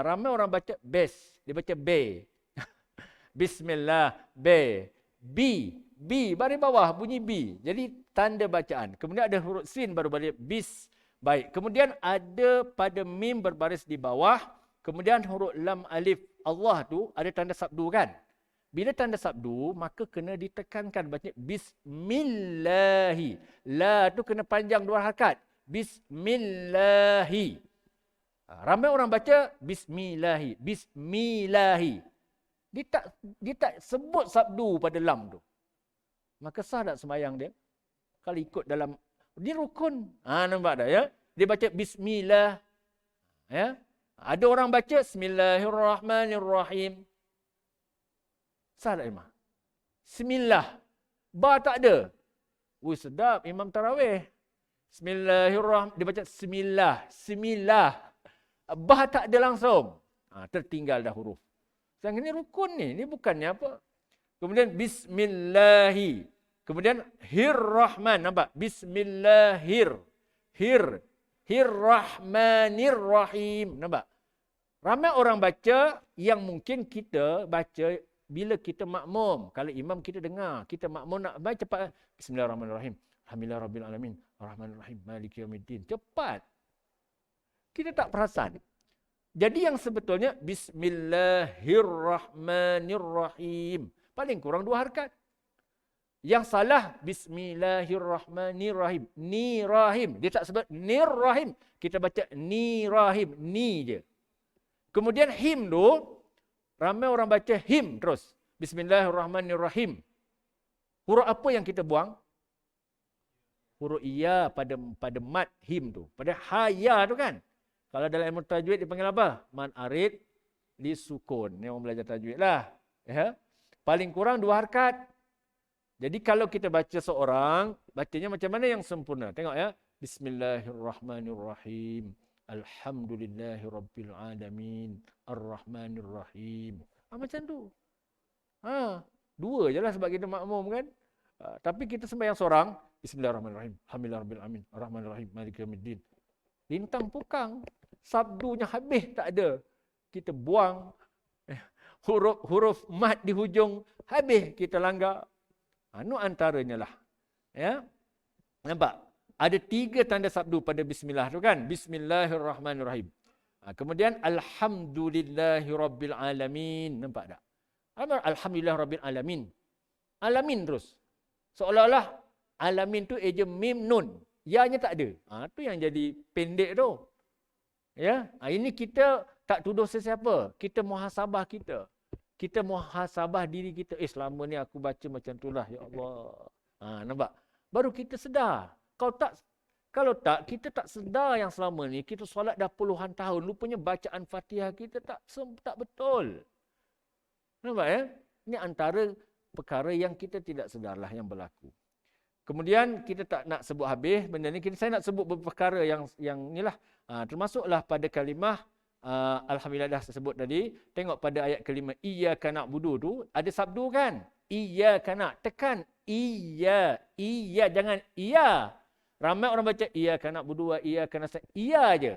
ramai orang baca bes. Dia baca B. Bismillah, B. B, baris bawah bunyi B. Jadi tanda bacaan. Kemudian ada huruf sin baru balik bis. Baik. Kemudian ada pada mim berbaris di bawah. Kemudian huruf lam alif Allah tu ada tanda sabdu kan? Bila tanda sabdu, maka kena ditekankan baca bismillahi. La tu kena panjang 2 harakat. Bismillahi. Ramai orang baca bismillahi. Bismillahi. Dia tak sebut sabdu pada lam tu. Maka sah tak sembahyang dia? Kalau ikut dalam, dia rukun. Nampak tak ya? Dia baca bismillah. Ya? Ada orang baca bismillahirrahmanirrahim. Sah tak imam? Bismillah. Ba tak ada. Sedap imam tarawih. Bismillahirrahmanirrahim. Dia baca Bismillah. Ba tak ada langsung. Tertinggal dah huruf. Sedangkan ini rukun ni. Ini bukannya apa. Kemudian Bismillahi. Kemudian Hirrahman. Nampak? Bismillahir. Hirrahmanirrahim. Nampak? Ramai orang baca yang mungkin kita baca bila kita makmum. Kalau imam kita dengar. Kita makmum nak baca cepat. Bismillahirrahmanirrahim. Alhamdulillahirrahmanirrahim. Ar-Rahmanirrahim. Maliki yaumiddin. Cepat. Kita tak perasan. Jadi yang sebetulnya Bismillahirrahmanirrahim. Paling kurang 2 harakat. Yang salah Bismillahirrahmanirrahim. Nirahim. Dia tak sebut nirrahim. Kita baca nirahim. Ni je. Kemudian him tu, ramai orang baca him terus. Bismillahirrahmanirrahim. Huruf apa yang kita buang? Huruf iya pada mat him tu. Pada haya tu kan. Kalau dalam ilmu tajwid dipanggil apa? Mad arid li sukun. Ni orang belajar tajwid lah. Ya. Paling kurang 2 harakat. Jadi kalau kita baca seorang, bacanya macam mana yang sempurna? Tengok ya. Bismillahirrahmanirrahim. Alhamdulillahirabbil alamin. Ar-Rahmanirrahim. Macam tu. 2 je lah sebab kita makmum kan. Tapi kita sembahyang seorang. Bismillahirrahmanirrahim. Alhamdulillahirabbil alamin. Ar-Rahmanirrahim. Maliki yaumiddin. Lintang pukang. Sabdunya habis tak ada. Kita buang. Huruf mat di hujung. Habis kita langgar. Anu antaranya lah. Ya. Nampak? Ada 3 tanda sabdu pada bismillah tu kan. Bismillahirrahmanirrahim. Kemudian alhamdulillahirabbil alamin. Nampak tak? Alhamdulillahirabbil alamin. Alamin terus. Seolah-olah alamin tu eja mim nun. Ya-nya tak ada. Tu yang jadi pendek tu. Ya, ini kita tak tuduh sesiapa. Kita muhasabah kita. Kita muhasabah diri kita. Selama ni aku baca macam itulah. Ya Allah. Nampak? Baru kita sedar. Kalau tak, kita tak sedar yang selama ni kita solat dah puluhan tahun. Rupanya bacaan Fatihah kita tak betul. Nampak ya? Ini antara perkara yang kita tidak sedarlah yang berlaku. Kemudian kita tak nak sebut habis benda ni. Saya nak sebut beberapa perkara yang inilah. Termasuklah pada kalimah Alhamdulillah dah saya sebut tadi. Tengok pada ayat kelima. Iyyaka na'budu tu ada sabdu kan? Iyyaka na'. Tekan. Iya. Jangan iya. Ramai orang baca iyyaka na'budu wa iyyaka nasta'in. Iya je.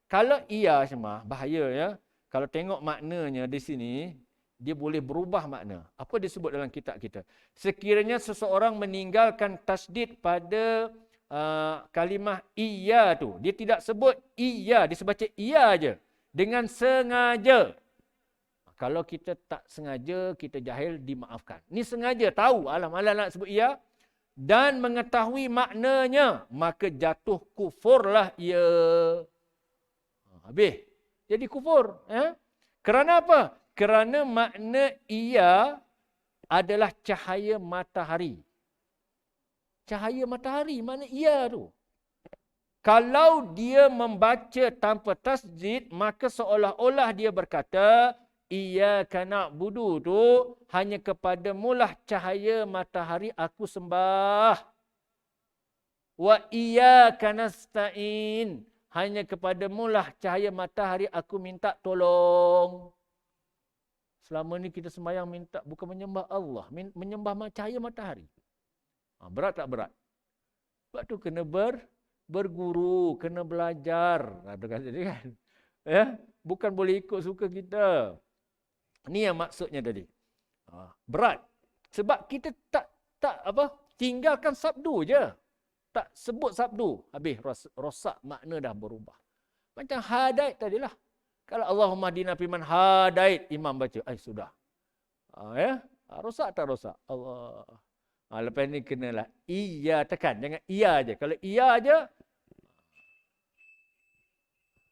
Kalau iya semua bahaya ya. Kalau tengok maknanya di sini, dia boleh berubah makna. Apa disebut dalam kitab kita? Sekiranya seseorang meninggalkan tasdid pada kalimah iya tu. Dia tidak sebut iya, dia baca iya je. Dengan sengaja. Kalau kita tak sengaja, kita jahil, dimaafkan. Ni sengaja tahu alam-alam nak sebut iya. Dan mengetahui maknanya, maka jatuh kufurlah ia. Habis. Jadi kufur. Ya? Kerana apa? Kerana makna ia adalah cahaya matahari. Cahaya matahari, makna ia tu. Kalau dia membaca tanpa tasdid, maka seolah-olah dia berkata, Iyyaka na'budu tu hanya kepadamulah cahaya matahari aku sembah. Wa iyyaka nasta'in. Hanya kepadamulah cahaya matahari aku minta tolong. Selama ni kita sembahyang minta bukan menyembah Allah, menyembah cahaya matahari. Berat tak berat? Sebab tu kena berguru, kena belajar. Tadi kan? Ya, bukan boleh ikut suka kita. Ni yang maksudnya tadi. Berat. Sebab kita tak tinggalkan sabdu je. Tak sebut sabdu. Habis rosak makna dah berubah. Macam hadait tadilah. Kalau Allahumma hdina fiman hadait, imam baca, sudah. Ya? Rosak tak rosak? Allah. Lepas ni kenalah iya tekan. Jangan iya je. Kalau iya je,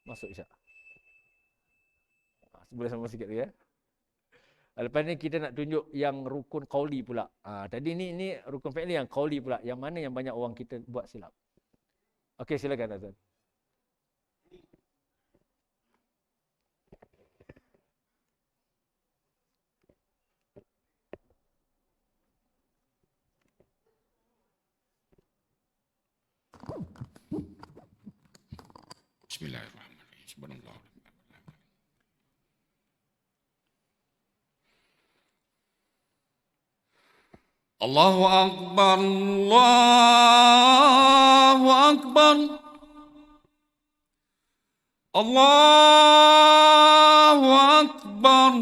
masuk isyak. Boleh sama sikit lagi ya. Lepas ni kita nak tunjuk yang rukun qauli pula. Tadi ni rukun fi'li yang qauli pula. Yang mana yang banyak orang kita buat silap. Okey, silakan Azan.
Bismillahirrahmanirrahim. Subhanallah. Allahu Akbar, Allahu Akbar. Allahu Akbar,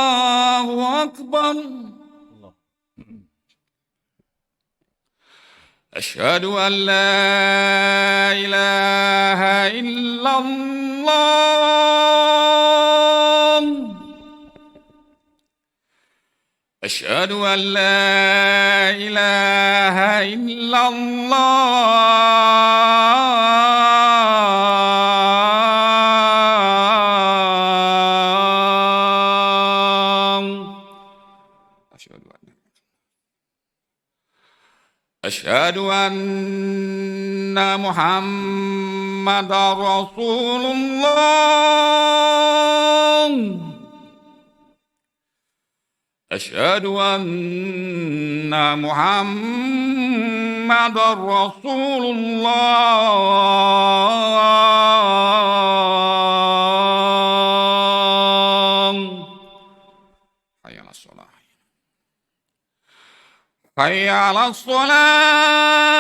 Allahu Akbar. Asyhadu an la ilaha illallah. أشهد أن لا إله إلا الله. أشهد أن محمد رسول الله. أشهد أن محمد رسول الله. حي على الصلاة. حي على الصلاة.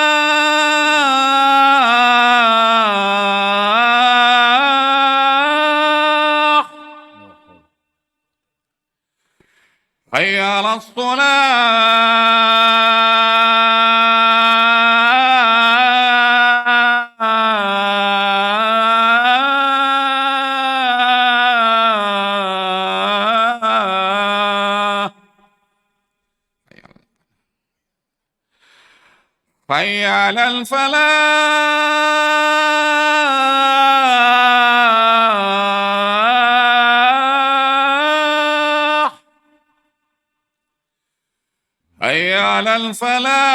حي على الصلاة. حي على الفلاح. على الفلاح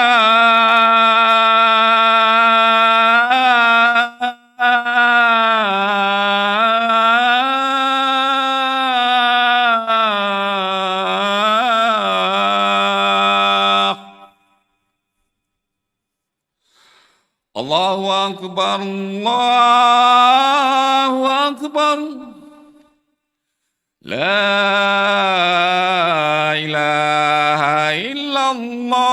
الله أكبر الله أكبر لا إله إلا الله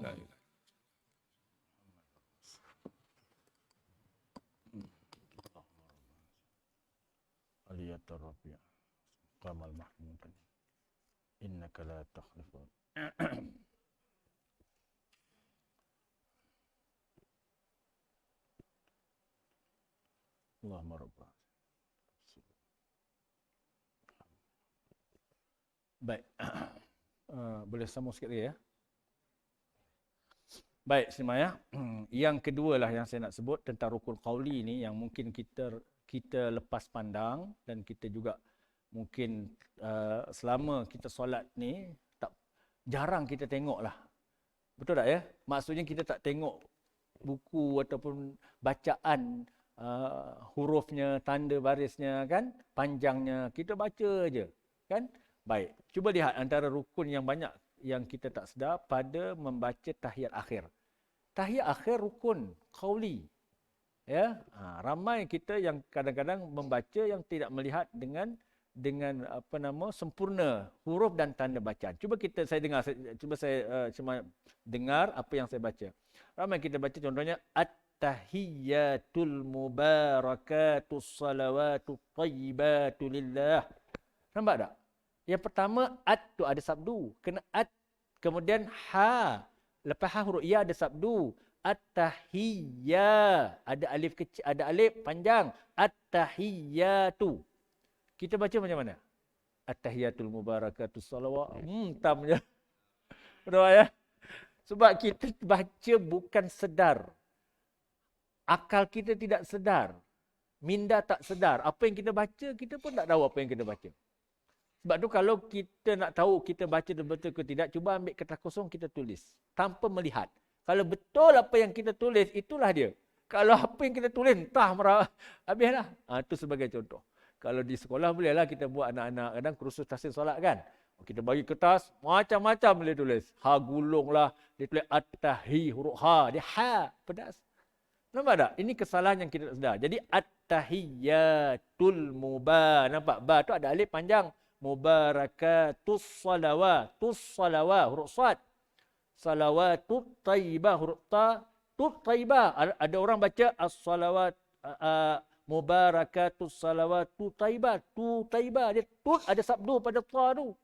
لا إله.
Aliyatul Rabi' Qamal Mahmudan Innaka la takhlifun. Allahumma rabbah. Baik. Boleh sambung sikit lagi ya. Baik, Simaya. Yang kedua lah yang saya nak sebut tentang rukun qauli ni yang mungkin kita lepas pandang dan kita juga mungkin selama kita solat ni jarang kita tengok lah. Betul tak ya? Maksudnya kita tak tengok buku ataupun bacaan hurufnya, tanda barisnya kan, panjangnya. Kita baca aja kan? Baik. Cuba lihat antara rukun yang banyak yang kita tak sedar pada membaca tahiyat akhir. Tahiyat akhir rukun qauli. Ya, ramai kita yang kadang-kadang membaca yang tidak melihat dengan sempurna huruf dan tanda bacaan. Cuba saya dengar apa yang saya baca. Ramai kita baca contohnya at-tahiyyatul mubarakatus salawatut thayyibatu lillah. Nampak tak? Yang pertama at tu ada sabdu, kena at. Kemudian ha, lepas ha huruf ya ada sabdu. At-tahiyya, ada alif kecil, ada alif panjang. At-tahiyyatu. Kita baca macam mana? At-tahiyyatul mubarakatus salawat. Tam je. Betul ya? Sebab kita baca bukan sedar. Akal kita tidak sedar. Minda tak sedar. Apa yang kita baca, kita pun tak tahu apa yang kita baca. Sebab tu kalau kita nak tahu kita baca betul ke tidak, cuba ambil kertas kosong kita tulis. Tanpa melihat. Kalau betul apa yang kita tulis, itulah dia. Kalau apa yang kita tulis, entah habislah. Itu sebagai contoh. Kalau di sekolah bolehlah kita buat anak-anak kadang kursus tahsin solat kan. Kita bagi kertas, macam-macam boleh tulis. Ha gulung lah, dia tulis at-tahi, huruf ha, dia ha, pedas. Nampak tak? Ini kesalahan yang kita tak sedar. Jadi at-tahiyyatul nampak ba tu ada alif panjang. Mubarakatus salawat, huruf sad. Salawatut tayyibah, huruf ta, tut tayyibah. Ada orang baca as-salawat mubarakatus salawatut tayyibah, tu tayyibah. Dia tut ada sabdu pada ta tu.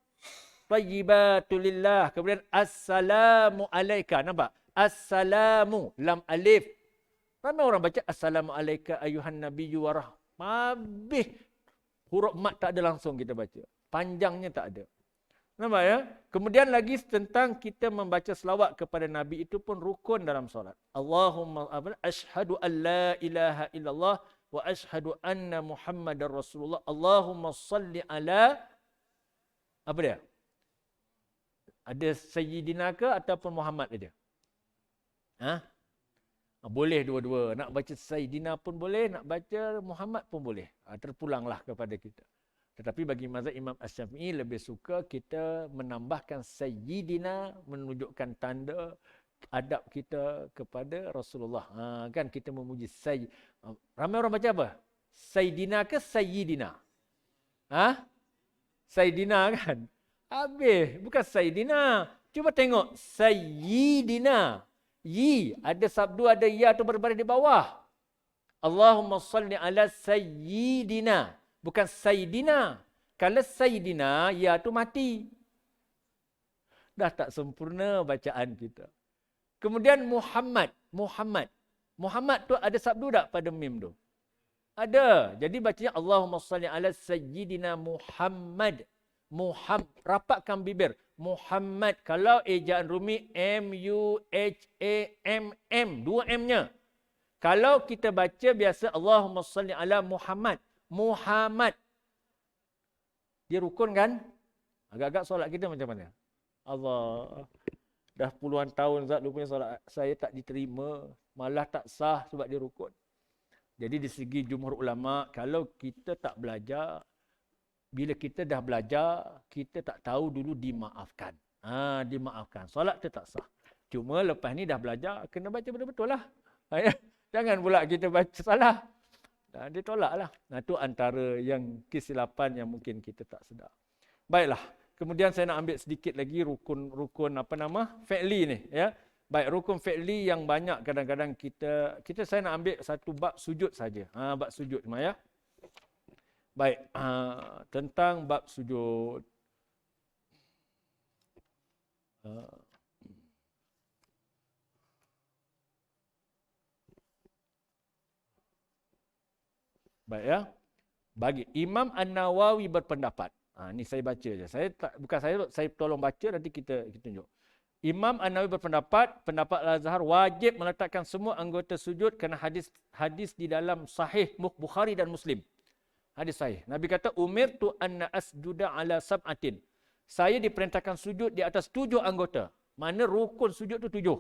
Tayyibatulillah. Kemudian assalamu alayka. Nampak? Assalamu, lam alif. Ramai orang baca assalamu alayka ayuhan nabiyyu wa rahmah. Huruf mat tak ada langsung kita baca. Panjangnya tak ada. Nampak ya? Kemudian lagi tentang kita membaca selawat kepada Nabi itu pun rukun dalam solat. Allahumma ashhadu an la ilaha illallah wa ashhadu anna Muhammadar Rasulullah. Allahumma salli ala apa dia? Ada Sayyidina ke ataupun Muhammad aja? Boleh dua-dua. Nak baca Sayyidina pun boleh, nak baca Muhammad pun boleh. Terpulanglah kepada kita. Tetapi bagi mazhab Imam Asy-Syafi'i lebih suka kita menambahkan Sayyidina, menunjukkan tanda adab kita kepada Rasulullah. Kan kita memuji Sayyid. Ramai orang baca apa? Sayyidina ke Sayyidina? Sayyidina kan? Habis. Bukan Sayyidina. Cuba tengok. Sayyidina. Yi. Ada sabdu, ada ya tu berbaris di bawah. Allahumma salli ala Sayyidina. Bukan Sayyidina. Kalau Sayyidina, ya tu mati. Dah tak sempurna bacaan kita. Kemudian Muhammad. Muhammad tu ada sabdu tak pada mim tu? Ada. Jadi bacanya Allahumma salli ala Sayyidina Muhammad. Rapatkan bibir. Muhammad. Kalau ejaan Rumi, M-U-H-A-M-M. 2 M-nya. Kalau kita baca biasa Allahumma salli ala Muhammad.
Dia rukun kan? Agak-agak solat kita macam mana? Allah, dah puluhan tahun Ustaz rupanya solat saya tak diterima, malah tak sah sebab dia rukun. Jadi di segi jumhur ulama, kalau kita tak belajar, bila kita dah belajar, kita tak tahu dulu dimaafkan. Dimaafkan. Solat tu tak sah. Cuma lepas ni dah belajar, kena baca betul-betul lah. Jangan pula kita baca salah. Dia tolak lah. Itu antara yang kesilapan yang mungkin kita tak sedar. Baiklah. Kemudian saya nak ambil sedikit lagi rukun fi'li ni, ya. Baik, rukun fi'li yang banyak kadang-kadang saya nak ambil satu bab sujud saja. Bab sujud cuma ya. Baik, tentang bab sujud. Baik ya. Bagi Imam An-Nawawi berpendapat. Ni saya baca je. Saya tolong baca, nanti kita tunjuk. Imam An-Nawawi berpendapat, pendapat Al-Azhar wajib meletakkan semua anggota sujud kerana hadis di dalam sahih Bukhari dan Muslim. Hadis sahih. Nabi kata, umirtu anna asjuda ala sab'atin. Saya diperintahkan sujud di atas 7 anggota. Mana rukun sujud tu 7.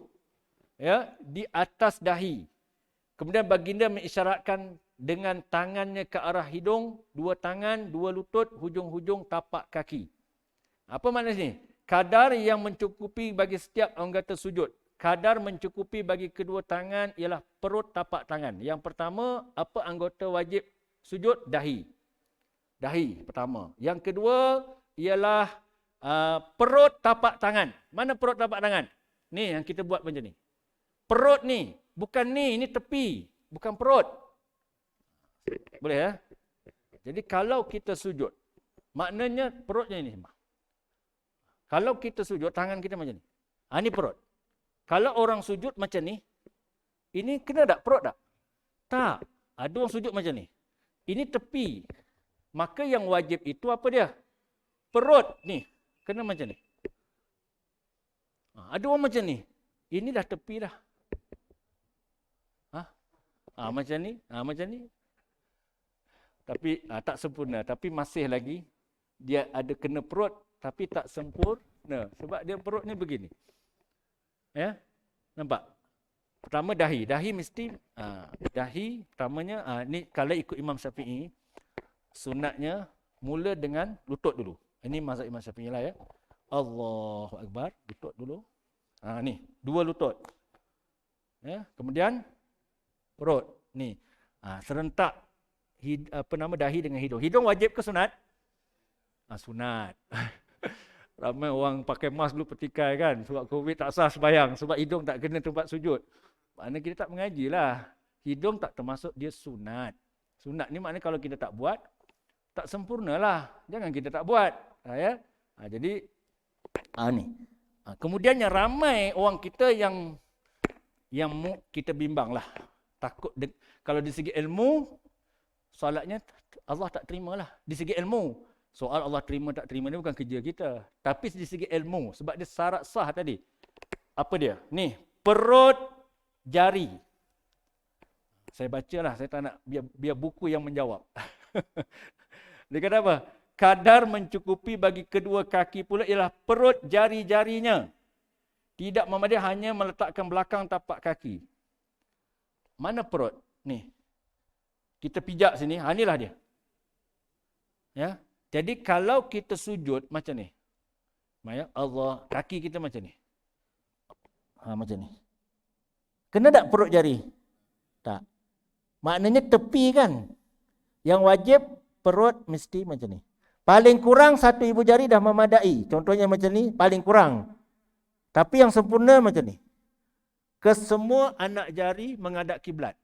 Ya, di atas dahi. Kemudian baginda mengisyaratkan dengan tangannya ke arah hidung, 2 tangan, 2 lutut, hujung-hujung tapak kaki. Apa makna sini? Kadar yang mencukupi bagi setiap anggota sujud. Kadar mencukupi bagi kedua tangan ialah perut tapak tangan. Yang pertama, apa anggota wajib sujud? Dahi. Dahi pertama. Yang kedua ialah perut tapak tangan. Mana perut tapak tangan? Ni yang kita buat macam ni. Perut ni. Bukan ni. Ini tepi. Bukan perut. Boleh ya? Jadi kalau kita sujud, maknanya perutnya ini. Kalau kita sujud, tangan kita macam ni. Ini perut. Kalau orang sujud macam ni, ini kena tak perut tak? Tak. Ada orang sujud macam ni. Ini tepi. Maka yang wajib itu apa dia? Perut ni. Kena macam ni. Ada orang macam ni. Ini dah tepi dah. Macam ni. Macam ni. Tapi tak sempurna. Tapi masih lagi dia ada kena perut tapi tak sempurna. Sebab dia perut ni begini. Ya? Nampak? Pertama dahi. Dahi mesti dahi pertamanya ni kalau ikut Imam Syafi'i sunatnya mula dengan lutut dulu. Ini mazhab Imam Syafi'i lah ya. Allahu Akbar, lutut dulu. Ni, 2 lutut. Ya, kemudian perut. Ni. Serentak dahi dengan hidung. Hidung wajib ke sunat? Sunat. Ramai orang pakai mask dulu petikai kan. Sebab COVID tak sah sembahyang. Sebab hidung tak kena tempat sujud. Maknanya kita tak mengaji lah. Hidung tak termasuk dia sunat. Sunat ni maknanya kalau kita tak buat, tak sempurna lah. Jangan kita tak buat. Ya? Jadi, ni. Kemudian yang ramai orang kita yang kita bimbang lah. Takut. Kalau di segi ilmu, solatnya Allah tak terima lah. Di segi ilmu. Soal Allah terima tak terima ni bukan kerja kita. Tapi di segi ilmu. Sebab dia syarat sah tadi. Apa dia? Ni. Perut jari. Saya bacalah. Saya tak nak biar buku yang menjawab. Dia kata apa? Kadar mencukupi bagi kedua kaki pula ialah perut jari-jarinya. Tidak memadai hanya meletakkan belakang tapak kaki. Mana perut? Ni. Kita pijak sini. Inilah dia. Ya. Jadi kalau kita sujud macam ni. Ya Allah, kaki kita macam ni. Macam ni. Kena tak perut jari? Tak. Maknanya tepi kan? Yang wajib perut mesti macam ni. Paling kurang 1 ibu jari dah memadai. Contohnya macam ni, paling kurang. Tapi yang sempurna macam ni. Kesemua anak jari menghadap kiblat.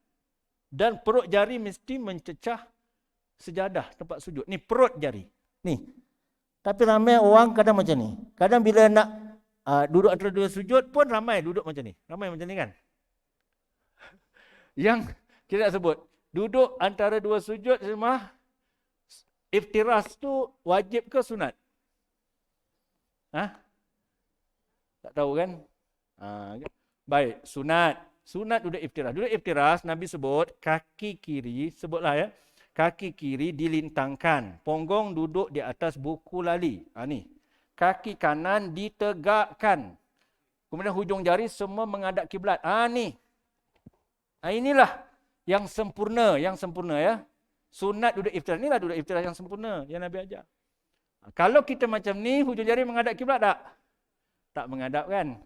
Dan perut jari mesti mencecah sejadah tempat sujud. Ni perut jari. Ni. Tapi ramai orang kadang macam ni. Kadang bila nak duduk antara 2 sujud pun ramai duduk macam ni. Ramai macam ni kan? Yang kita sebut. Duduk antara 2 sujud semua. Iftiras tu wajib ke sunat? Tak tahu kan? Baik, sunat. Sunat duduk iftiras. Duduk iftiras, Nabi sebut, kaki kiri, sebutlah ya. Kaki kiri dilintangkan. Ponggong duduk di atas buku lali. Ni. Kaki kanan ditegakkan. Kemudian hujung jari semua menghadap kiblat. Ni. Inilah yang sempurna ya. Sunat duduk iftirash. Inilah duduk iftirash yang sempurna yang Nabi ajar. Kalau kita macam ni, hujung jari menghadap kiblat tak? Tak menghadap kan?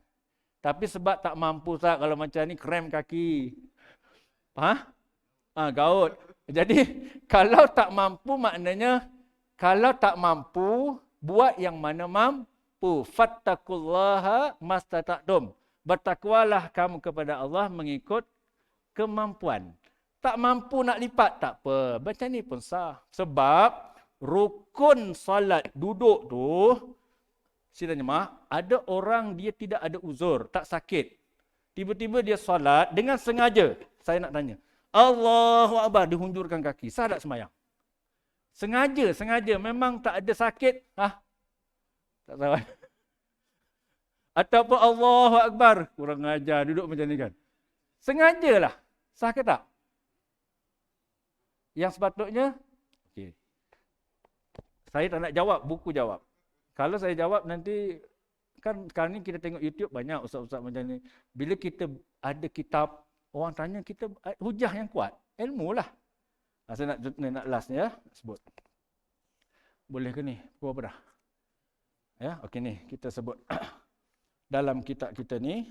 Tapi sebab tak mampu Ustaz, kalau macam ni krem kaki. Gaut. Jadi kalau tak mampu maknanya, kalau tak mampu, buat yang mana mampu. Fattaqullaha mastata'tum. Bertakwalah kamu kepada Allah mengikut kemampuan. Tak mampu nak lipat, tak apa. Macam ni pun sah. Sebab rukun salat duduk tu, sidang jemaah, ada orang dia tidak ada uzur, tak sakit. Tiba-tiba dia salat dengan sengaja. Saya nak tanya. Allahu Akbar, dihunjurkan kaki. Sah tak sembahyang? Sengaja. Memang tak ada sakit. Tak tahu. Ataupun Allahu Akbar. Kurang ajar duduk macam ni kan. Sengajalah. Sah ke tak? Yang sepatutnya, okay. Saya tak nak jawab, buku jawab. Kalau saya jawab nanti, kan sekarang ni kita tengok YouTube banyak ustaz-ustaz macam ni. Bila kita ada kitab, orang tanya kita hujah yang kuat. Ilmu lah. Saya nak last ni ya. Sebut. Boleh ke ni? Pukul apa dah? Ya, okey ni. Kita sebut. Dalam kitab kita ni.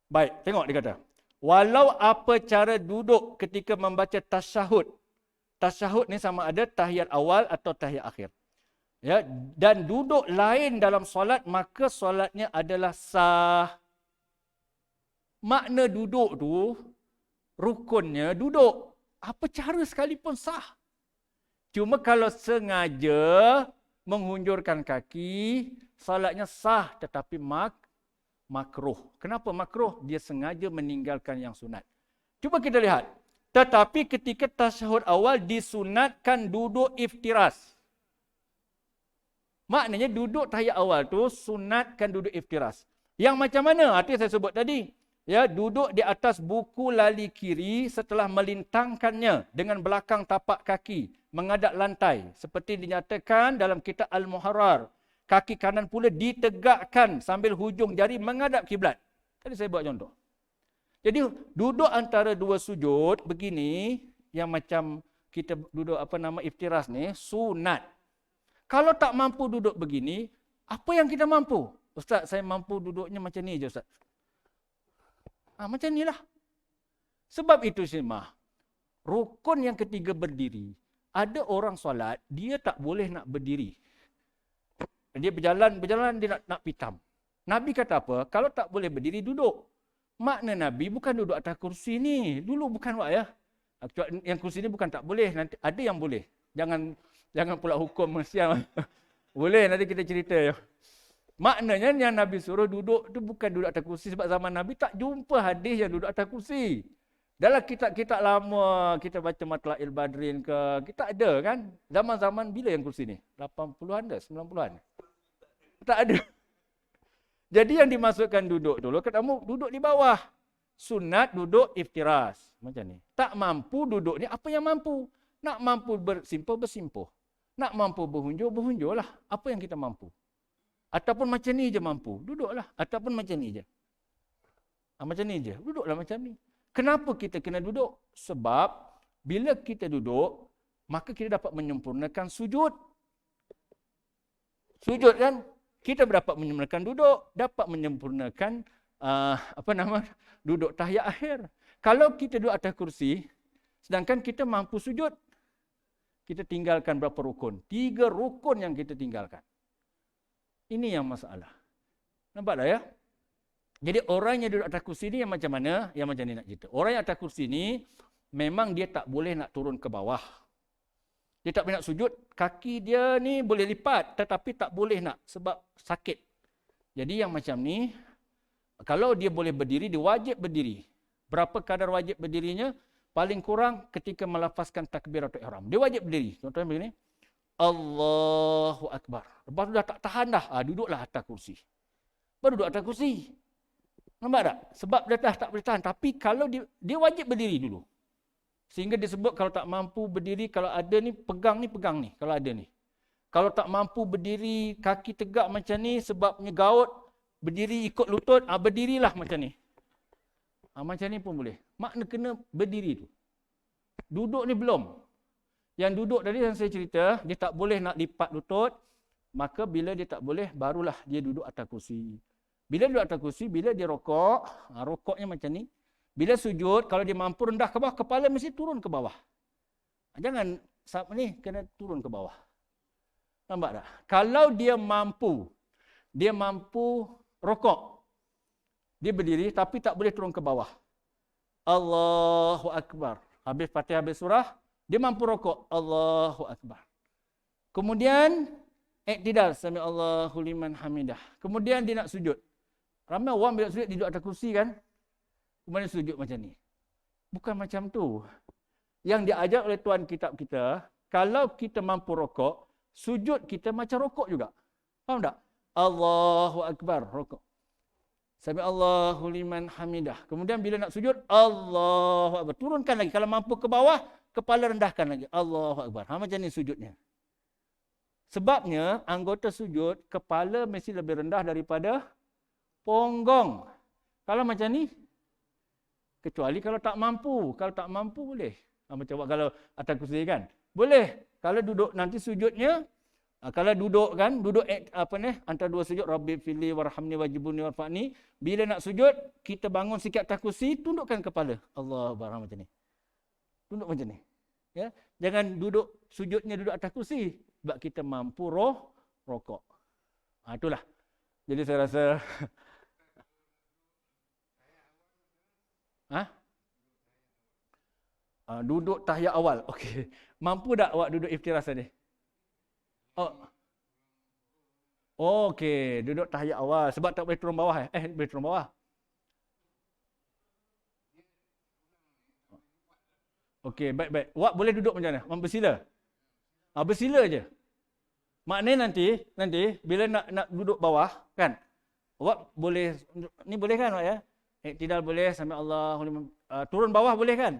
Baik, tengok dia kata. Walau apa cara duduk ketika membaca tasyahud. Tasyahud ni sama ada tahiyat awal atau tahiyat akhir. Ya, dan duduk lain dalam solat, maka solatnya adalah sah. Makna duduk tu, rukunnya duduk. Apa cara sekalipun sah. Cuma kalau sengaja menghunjurkan kaki, solatnya sah tetapi makruh. Kenapa makruh? Dia sengaja meninggalkan yang sunat. Cuba kita lihat. Tetapi ketika tasyahud awal disunatkan duduk iftiras. Maknanya duduk tahiyat awal tu sunatkan duduk iftiras. Yang macam mana? Artinya saya sebut tadi. Ya, duduk di atas buku lali kiri setelah melintangkannya dengan belakang tapak kaki menghadap lantai. Seperti dinyatakan dalam kitab Al-Muharrar. Kaki kanan pula ditegakkan sambil hujung jari menghadap kiblat. Tadi saya buat contoh. Jadi duduk antara dua sujud begini, yang macam kita duduk iftiras ni, sunat. Kalau tak mampu duduk begini, apa yang kita mampu? Ustaz, saya mampu duduknya macam ni je Ustaz. Macam inilah. Sebab itu Syemah, rukun yang ketiga berdiri. Ada orang solat, dia tak boleh nak berdiri. Dia berjalan, dia nak pitam. Nabi kata apa? Kalau tak boleh berdiri, duduk. Makna Nabi bukan duduk atas kursi ni. Dulu bukan Wak ya. Yang kursi ni bukan tak boleh. Nanti ada yang boleh. Jangan pula hukum siang. Boleh, nanti kita cerita ya. Maknanya yang Nabi suruh duduk tu bukan duduk atas kursi. Sebab zaman Nabi tak jumpa hadis yang duduk atas kursi. Dalam kitab-kitab lama, kita baca Matla'il Badrin ke, kita ada kan? Zaman-zaman bila yang kursi ni? 80-an dah? 90-an? Tak ada. Jadi yang dimasukkan duduk dulu, katamu duduk di bawah. Sunat duduk iftiras. Macam ni. Tak mampu duduk ni, apa yang mampu? Nak mampu bersimpuh. Nak mampu berhunjur lah. Apa yang kita mampu? Ataupun macam ni je mampu, duduklah. Ataupun macam ni je. Macam ni je, duduklah macam ni. Kenapa kita kena duduk? Sebab bila kita duduk, maka kita dapat menyempurnakan sujud. Sujud kan? Kita dapat menyempurnakan duduk, dapat menyempurnakan duduk tahiyat akhir. Kalau kita duduk atas kursi, sedangkan kita mampu sujud, kita tinggalkan berapa rukun? 3 rukun yang kita tinggalkan. Ini yang masalah. Nampak tak ya? Jadi orang yang duduk atas kursi ni yang macam mana? Yang macam ni nak cerita. Orang yang atas kursi ni memang dia tak boleh nak turun ke bawah. Dia tak boleh nak sujud. Kaki dia ni boleh lipat tetapi tak boleh nak sebab sakit. Jadi yang macam ni, kalau dia boleh berdiri, dia wajib berdiri. Berapa kadar wajib berdirinya? Paling kurang ketika melafazkan takbiratul ihram. Dia wajib berdiri. Contohnya begini. Allahu Akbar. Lepas tu dah tak tahan dah. Duduklah atas kursi. Baru duduk atas kursi. Nampak tak? Sebab dia dah tak boleh tahan. Tapi kalau dia wajib berdiri dulu. Sehingga disebut kalau tak mampu berdiri, kalau ada ni pegang ni, kalau ada ni. Kalau tak mampu berdiri, kaki tegak macam ni sebabnya gaut, berdiri ikut lutut, berdirilah macam ni. Macam ni pun boleh. Makna kena berdiri tu. Duduk ni belum. Yang duduk tadi yang saya cerita, dia tak boleh nak lipat lutut, maka bila dia tak boleh, barulah dia duduk atas kursi. Bila duduk atas kursi, bila dia rokok, rokoknya macam ni. Bila sujud, kalau dia mampu rendah ke bawah, kepala mesti turun ke bawah. Jangan ni kena turun ke bawah. Nampak tak? Kalau dia mampu rokok, dia berdiri tapi tak boleh turun ke bawah. Allahu Akbar. Habis Fatihah, habis surah, dia mampu rokok. Allahu Akbar. Kemudian, iktidal. Sami Allahu liman hamidah. Kemudian dia nak sujud. Ramai orang bila sujud, dia duduk atas kursi kan. Kemudian sujud macam ni. Bukan macam tu. Yang diajar oleh Tuan kitab kita, kalau kita mampu rokok, sujud kita macam rokok juga. Faham tak? Allahu Akbar, rokok. Sami Allahu liman hamidah. Kemudian bila nak sujud, Allahu Akbar. Turunkan lagi. Kalau mampu ke bawah, kepala rendahkan lagi. Allahu Akbar. Macam ni sujudnya. Sebabnya, anggota sujud, kepala mesti lebih rendah daripada punggung. Kalau macam ni, kecuali kalau tak mampu. Kalau tak mampu boleh. Macam kalau atas kursi kan. Boleh. Kalau duduk nanti sujudnya, kalau duduk kan, antara dua sujud, Rabbi fili warhamni wajibuni warfa'ni. Bila nak sujud, kita bangun sikit atas kursi, tundukkan kepala. Allah Akbar macam ni. Tunduk macam ni. Ya? Jangan duduk, sujudnya duduk atas kursi. Sebab kita mampu rokok. Itulah. Jadi saya rasa duduk tahiyat awal. Okey. Mampu tak awak duduk iftirash tadi? Okey, duduk tahiyat awal sebab tak boleh turun bawah boleh turun bawah. Okey, baik. Awak boleh duduk macam mana? Bersila. Bersila je. Maknanya nanti bila nak duduk bawah kan, awak boleh ni boleh kan awak ya? Iktidal boleh, sampai Allahu liman turun bawah boleh kan?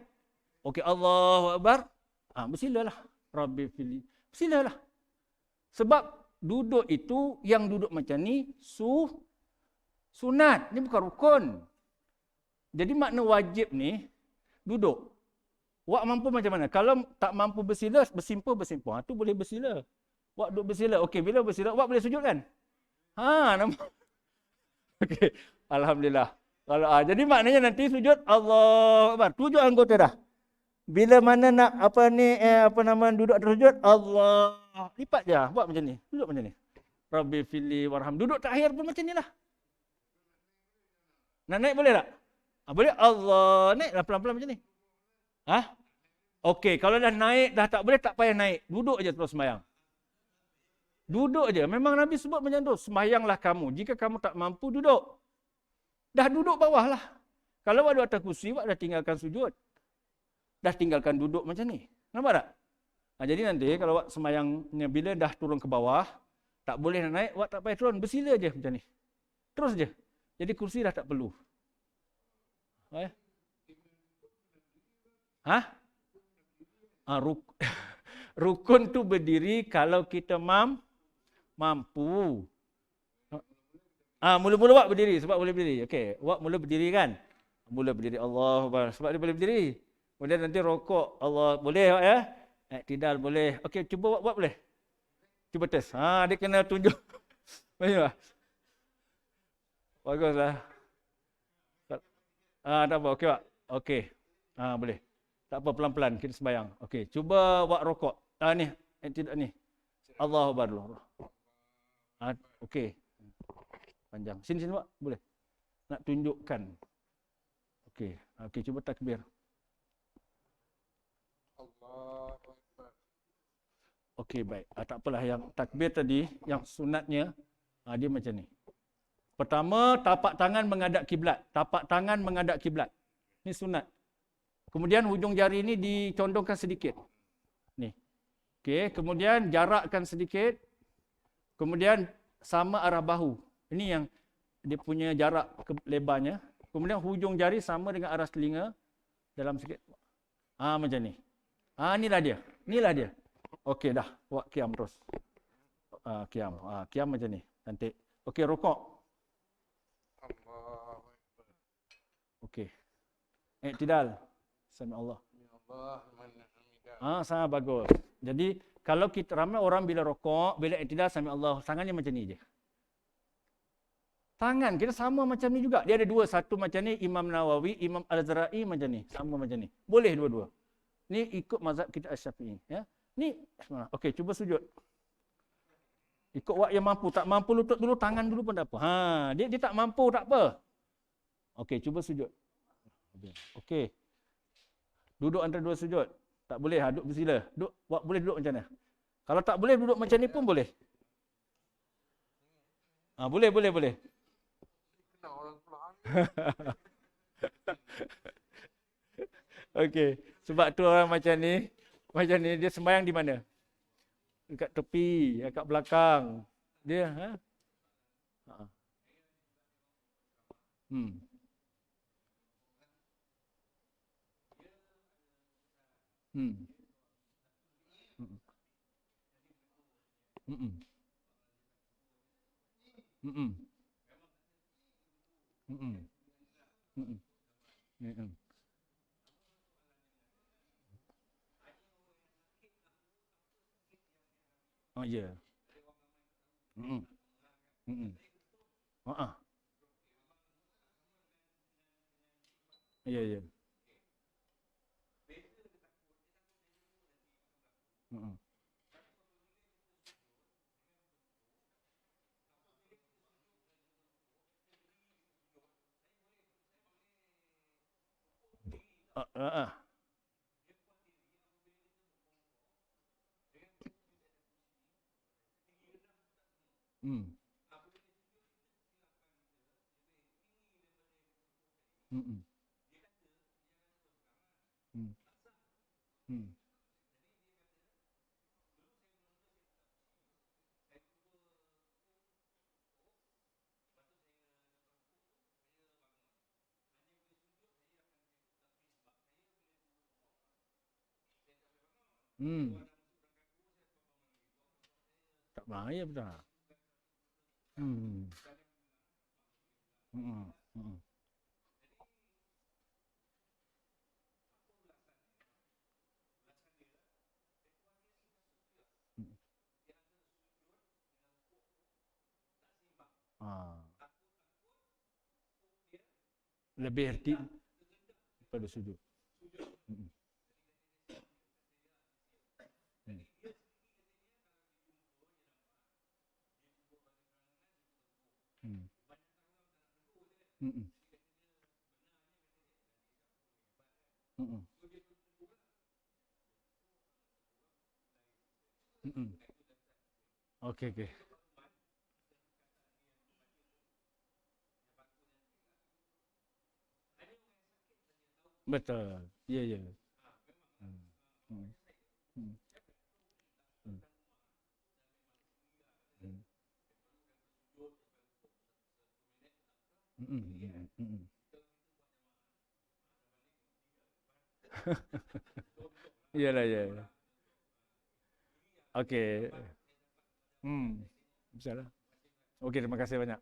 Okey, Allahu Akbar. Bersilalah. Rabbi fili. Bersilalah. Sebab duduk itu, yang duduk macam ni, sunat. Ni bukan rukun. Jadi makna wajib ni, duduk. Awak mampu macam mana? Kalau tak mampu bersila, bersimpuh. Tu boleh bersila. Awak duduk bersila. Okey, bila bersila, awak boleh sujud kan? Nampak? Okey, Alhamdulillah. Jadi maknanya nanti sujud, Allahu Akbar. 7 anggota dah. Bila mana nak duduk atas sujud, Allah. Lipat je, buat macam ni. Duduk macam ni. Rabbi fili warham. Duduk terakhir pun macam ni lah. Nak naik boleh tak? Boleh. Allah. Naiklah pelan-pelan macam ni. Okey, kalau dah naik, dah tak boleh, tak payah naik. Duduk je terus sembahyang. Duduk je. Memang Nabi sebut macam tu. Sembahyanglah kamu. Jika kamu tak mampu, duduk. Dah duduk bawah lah. Kalau awak duduk atas kursi, awak dah tinggalkan sujud. Dah tinggalkan duduk macam ni. Nampak tak? Jadi nanti kalau awak sembahyangnya bila dah turun ke bawah, tak boleh nak naik, awak tak payah turun. Bersila je macam ni. Terus je. Jadi kursi dah tak perlu. Rukun tu berdiri kalau kita mampu. Mula-mula awak berdiri sebab boleh berdiri. Okey, awak mula berdiri kan? Mula berdiri Allahu Akbar sebab dia boleh berdiri. Kemudian nanti rokok Allah boleh awak ya? Iktidal boleh. Okey, cuba buat boleh? Cuba test. Dia kena tunjuk. Macam baguslah. Tak apa. Okey, Pak. Okey. Boleh. Tak apa, pelan-pelan kita sembahyang. Okey, cuba buat rokok. Ni, iktidal ni. Allahu Akbar dulu. Okey. Panjang. Sini Pak. Boleh. Nak tunjukkan. Okey, cuba takbir. Okey, baik. Tak apalah yang takbir tadi, yang sunatnya, dia macam ni. Pertama, tapak tangan menghadap kiblat. Tapak tangan menghadap kiblat. Ni sunat. Kemudian hujung jari ni dicondongkan sedikit. Ni. Okey, kemudian jarakkan sedikit. Kemudian sama arah bahu. Ini yang dia punya jarak lebarnya. Kemudian hujung jari sama dengan arah telinga. Dalam sikit. Macam ni. Inilah dia. Inilah dia. Okey dah. Buat qiyam terus. Qiyam. Qiyam macam ni. Cantik. Okey, rukuk. Okey. Iktidal. Sami Allah. Sangat bagus. Jadi kalau kita ramai orang bila rokok, bila iktidal sami Allah, tangannya macam ni je. Tangan kita sama macam ni juga. Dia ada dua, satu macam ni Imam Nawawi, Imam Al-Azra'i macam ni, sama macam ni. Boleh dua-dua. Ni ikut mazhab kita Asy-Syafi'i, ya. Ni okey, cuba sujud. Ikut wak yang mampu, tak mampu lutut dulu, tangan dulu pun tak apa. Dia tak mampu tak apa. Okey, cuba sujud. Okey. Duduk antara dua sujud. Tak boleh, duduk bersila. Boleh duduk macam mana? Kalau tak boleh duduk macam ni pun boleh. Boleh. Okey, sebab tu orang macam ni dia sembahyang di mana? Dekat tepi, dekat belakang. Dia Oh ya. Ya. Tak bahaya betul. Lebih erti pada sujud. Okey. Betul. Ya. Iyalah, ya. Okey. Insya-Allah. Okey, terima kasih banyak.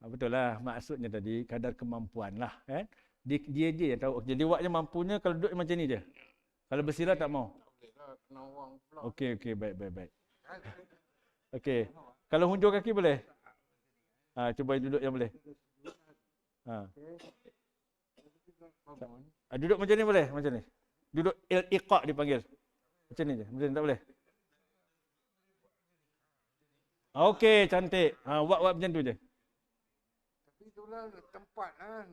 Betul lah, maksudnya tadi kadar kemampuan lah, kan? Dia je yang tahu. Jadi awaknya mampunya kalau duduk macam ni je. Kalau bersila tak mau. Okey, baik. Okey. Kalau hunjur kaki boleh? Cuba duduk yang boleh. Duduk macam ni boleh? Macam ni. Duduk iqa' dipanggil. Macam ni je. Macam ni tak boleh? Okey, cantik. Buat macam tu je.
Tapi itulah tempat kan.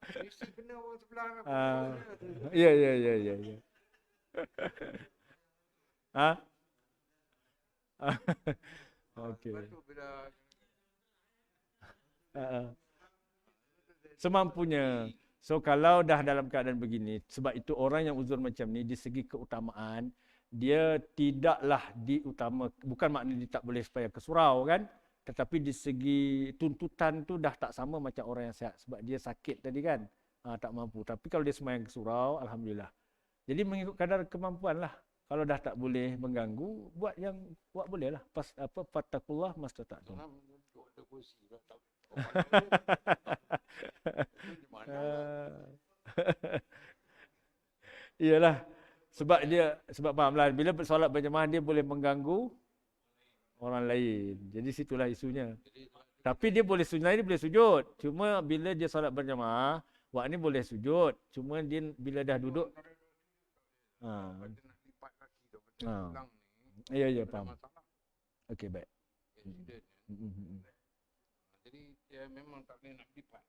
Mesti kena orang sebelah kan.
Ya. Okey. Semampunya. So kalau dah dalam keadaan begini, sebab itu orang yang uzur macam ni di segi keutamaan, dia tidaklah diutama, bukan maknanya dia tak boleh supaya ke surau kan, tetapi di segi tuntutan tu dah tak sama macam orang yang sihat sebab dia sakit tadi kan. tak mampu. Tapi kalau dia sembahyang surau, alhamdulillah. Jadi mengikut kadar kemampuan lah. Kalau dah tak boleh mengganggu, buat boleh lah. Fattakullah mastata'tum.
Jangan duduk ada kursi dah tak. Di mana?
Iyalah. Sebab fahamlah, bila solat berjemaah dia boleh mengganggu orang lain. Jadi situlah isunya. Tapi dia boleh sujud. Cuma bila dia solat berjemaah, wak ni boleh sujud. Cuma dia bila dah duduk.
Nak lipat kaki tu. Betul
Ah.
tulang ni.
Ya,
Ada
faham.
masalah.
Okey, baik.
Accident. Jadi dia memang tak boleh nak lipat.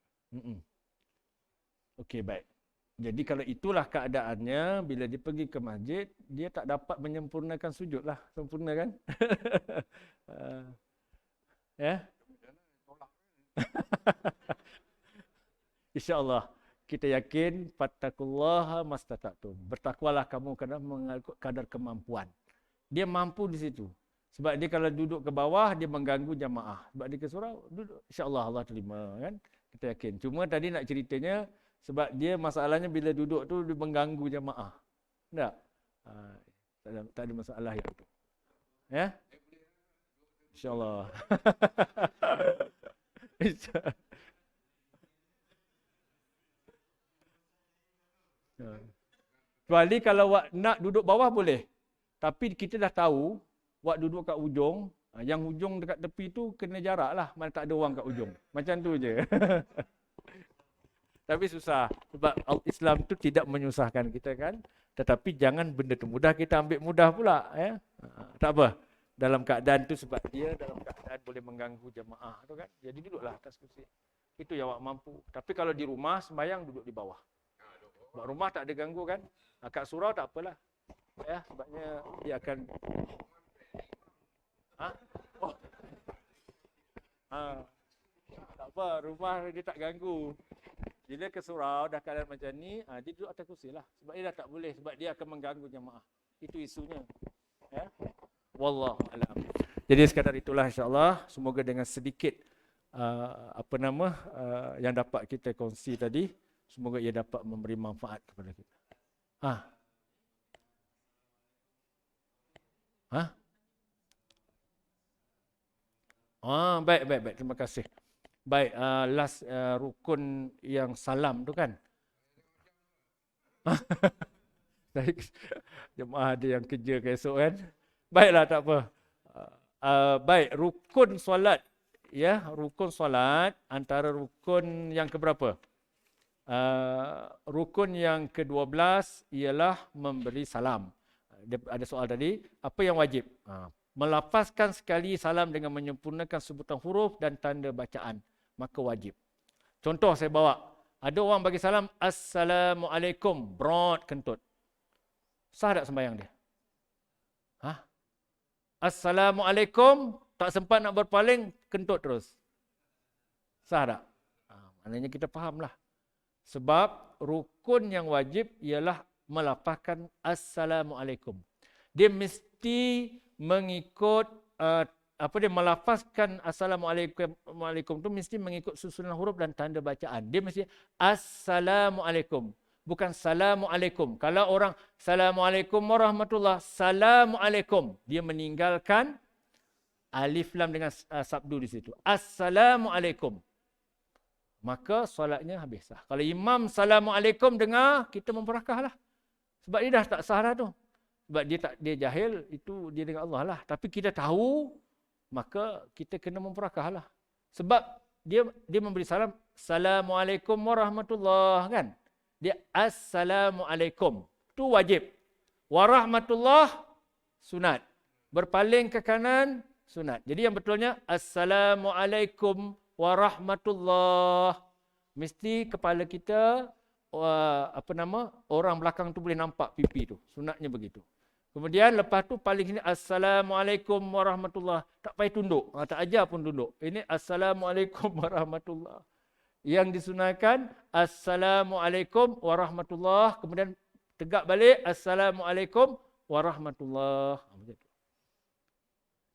Okey, baik. Jadi kalau itulah keadaannya, bila dia pergi ke masjid, dia tak dapat menyempurnakan sujud lah. Sempurna kan? Ya?
Tolak.
InsyaAllah. Kita yakin, fattakullaha mastata'tum. Bertakwalah kamu kadar mengikut kadar kemampuan. Dia mampu di situ. Sebab dia kalau duduk ke bawah, dia mengganggu jamaah. Sebab dia ke surau, duduk. InsyaAllah Allah terima. Kan? Kita yakin. Cuma tadi nak ceritanya, sebab dia masalahnya bila duduk tu, dia mengganggu jamaah. Tak? Tak ada masalah yang itu. Ya? InsyaAllah. InsyaAllah. Kecuali kalau wak nak duduk bawah boleh. Tapi kita dah tahu, wak duduk kat ujung, yang ujung dekat tepi tu kena jarak lah. Mana tak ada orang kat ujung. Macam tu je. Tapi susah. Sebab Islam tu tidak menyusahkan kita kan. Tetapi jangan benda tu mudah, kita ambil mudah pula. Ya? Tak apa. Dalam keadaan tu sebab dia dalam keadaan boleh mengganggu jemaah tu kan. Jadi duduklah atas kursi. Itu yang awak mampu. Tapi kalau di rumah, sembahyang duduk di bawah. Sebab rumah tak ada ganggu kan. Kat surau tak apalah. Ya, sebabnya dia akan... Oh. Tak apa, rumah dia tak ganggu. Bila ke surau dah keadaan macam ni, dia duduk atas kursi lah. Sebab dia dah tak boleh. Sebab dia akan mengganggu jemaah. Itu isunya. Ya. Wallahu a'lam. Jadi sekadar itulah insya-Allah. Semoga dengan sedikit yang dapat kita kongsi tadi, semoga ia dapat memberi manfaat kepada kita. Baik. Terima kasih. Baik, last rukun yang salam tu kan. Jemaah ada yang kerja ke esok kan. Baiklah, tak apa. Baik, rukun solat. Ya, rukun solat antara rukun yang keberapa? Rukun yang ke-12 ialah memberi salam. Ada soal tadi, apa yang wajib? Melafazkan sekali salam dengan menyempurnakan sebutan huruf dan tanda bacaan, maka wajib. Contoh saya bawa, ada orang bagi salam, Assalamualaikum, brot kentut. Sah tak sembahyang dia? Assalamualaikum, tak sempat nak berpaling, kentut terus. Sah tak? Maknanya kita fahamlah. Sebab rukun yang wajib ialah melafazkan Assalamualaikum. Dia mesti mengikut melafazkan Assalamualaikum tu mesti mengikut susunan huruf dan tanda bacaan. Dia mesti Assalamualaikum, bukan Salamualaikum. Kalau orang Assalamualaikum warahmatullah, Salamualaikum, dia meninggalkan alif lam dengan sabdu di situ. Assalamualaikum. Maka solatnya habis sah. Kalau imam Assalamualaikum dengar, kita memperakahlah. Sebab dia dah tak sah dah tu. Sebab dia jahil, itu dia dengan Allah lah. Tapi kita tahu, maka kita kena memperakahlah. Sebab dia memberi salam, Assalamualaikum warahmatullah kan. Dia Assalamualaikum. Itu wajib. Warahmatullah, sunat. Berpaling ke kanan, sunat. Jadi yang betulnya, Assalamualaikum warahmatullah. Mesti kepala kita, orang belakang tu boleh nampak pipi tu. Sunatnya begitu. Kemudian lepas tu paling sini Assalamualaikum warahmatullah. Tak payah tunduk. Tak ajar pun tunduk. Ini Assalamualaikum warahmatullah. Yang disunahkan Assalamualaikum warahmatullah. Kemudian tegak balik Assalamualaikum warahmatullah.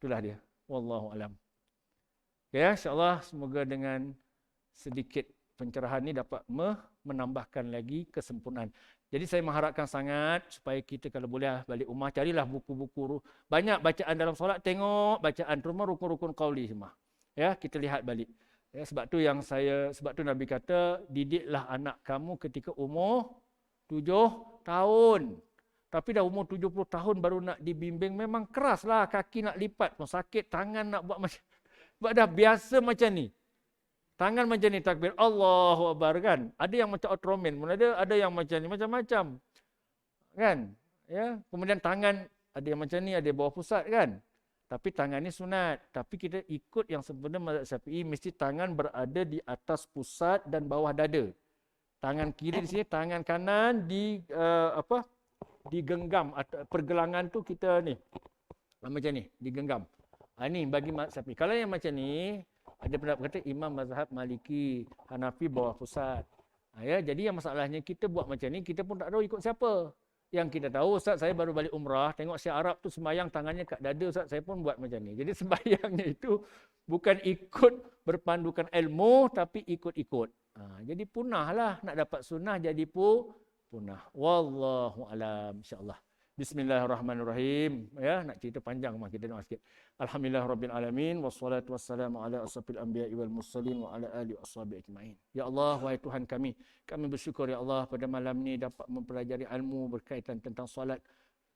Itulah dia. Wallahu alam. Okay, insya-Allah semoga dengan sedikit pencerahan ni dapat menambahkan lagi kesempurnaan. Jadi saya mengharapkan sangat supaya kita kalau boleh balik rumah carilah buku-buku banyak bacaan dalam solat, tengok bacaan terutama rukun-rukun qauli semua. Ya, kita lihat balik. Ya, sebab tu Nabi kata didiklah anak kamu ketika umur 7 tahun. Tapi dah umur 70 tahun baru nak dibimbing, memang keraslah, kaki nak lipat pun sakit, tangan nak buat macam sebab dah biasa macam ni. Tangan macam ni takbir Allahu Akbar kan. Ada yang macam Ultraman pun ada yang macam ni, macam-macam. Kan? Ya, kemudian tangan ada yang macam ni, ada bawah pusat kan. Tapi tangan ni sunat. Tapi kita ikut yang sebenarnya mazhab Syafi'i mesti tangan berada di atas pusat dan bawah dada. Tangan kiri di sini, tangan kanan digenggam, pergelangan tu kita ni macam ni digenggam. Ni bagi mazhab Syafi'i. Kalau yang macam ni ada pendapat kata imam mazhab Maliki, Hanafi bawah pusat. Ya, jadi yang masalahnya kita buat macam ni kita pun tak tahu ikut siapa. Yang kita tahu, Ustaz saya baru balik umrah, tengok si Arab tu sembahyang tangannya kat dada, Ustaz saya pun buat macam ni. Jadi sembahyangnya itu bukan ikut berpandukan ilmu tapi ikut-ikut. Jadi punahlah, nak dapat sunnah jadi punah. Wallahu alam, insya-Allah. Bismillahirrahmanirrahim. Ya, nak cerita panjang mah kita doa sikit. Alhamdulillahirabbil alamin wassalatu wassalamu ala asrafil anbiya'i wal mursalin wa ala alihi washabihi ajmain. Ya Allah, wahai Tuhan kami bersyukur ya Allah pada malam ni dapat mempelajari ilmu berkaitan tentang solat.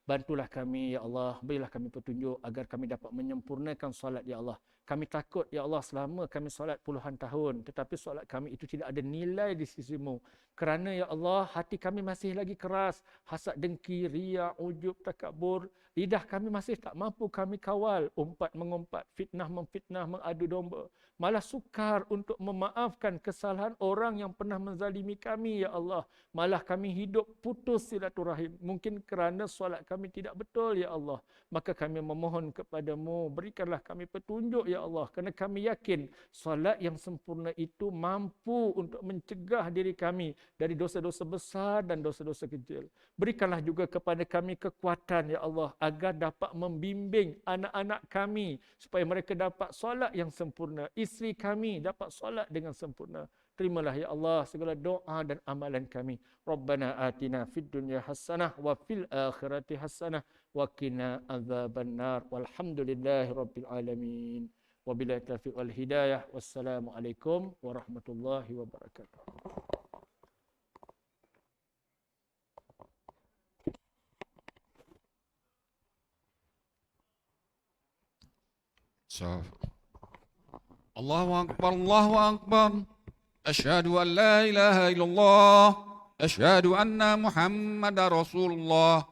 Bantulah kami ya Allah, berilah kami petunjuk agar kami dapat menyempurnakan solat ya Allah. Kami takut ya Allah selama kami solat puluhan tahun tetapi solat kami itu tidak ada nilai di sisi-Mu. Kerana ya Allah hati kami masih lagi keras, hasad dengki, riya, ujub, takabur. Lidah kami masih tak mampu kami kawal, umpat mengumpat, fitnah memfitnah, mengadu domba. Malah sukar untuk memaafkan kesalahan orang yang pernah menzalimi kami ya Allah. Malah kami hidup putus silaturahim. Mungkin kerana solat kami tidak betul ya Allah. Maka kami memohon kepadamu, berikanlah kami petunjuk ya Allah. Kerana kami yakin solat yang sempurna itu mampu untuk mencegah diri kami dari dosa-dosa besar dan dosa-dosa kecil. Berikanlah juga kepada kami kekuatan ya Allah agar dapat membimbing anak-anak kami supaya mereka dapat solat yang sempurna. Isteri kami dapat solat dengan sempurna. Terimalah ya Allah segala doa dan amalan kami. Rabbana atina fid dunya hasanah wa fil akhirati hasanah wa qina adzabannar. Walhamdulillahirabbil alamin. Wabillahi taufiq wal hidayah. Wassalamualaikum warahmatullahi wabarakatuh.
Allahu Akbar, Allahu Akbar. Asyhadu an la ilaha illallah. Asyhadu anna Muhammadar Rasulullah.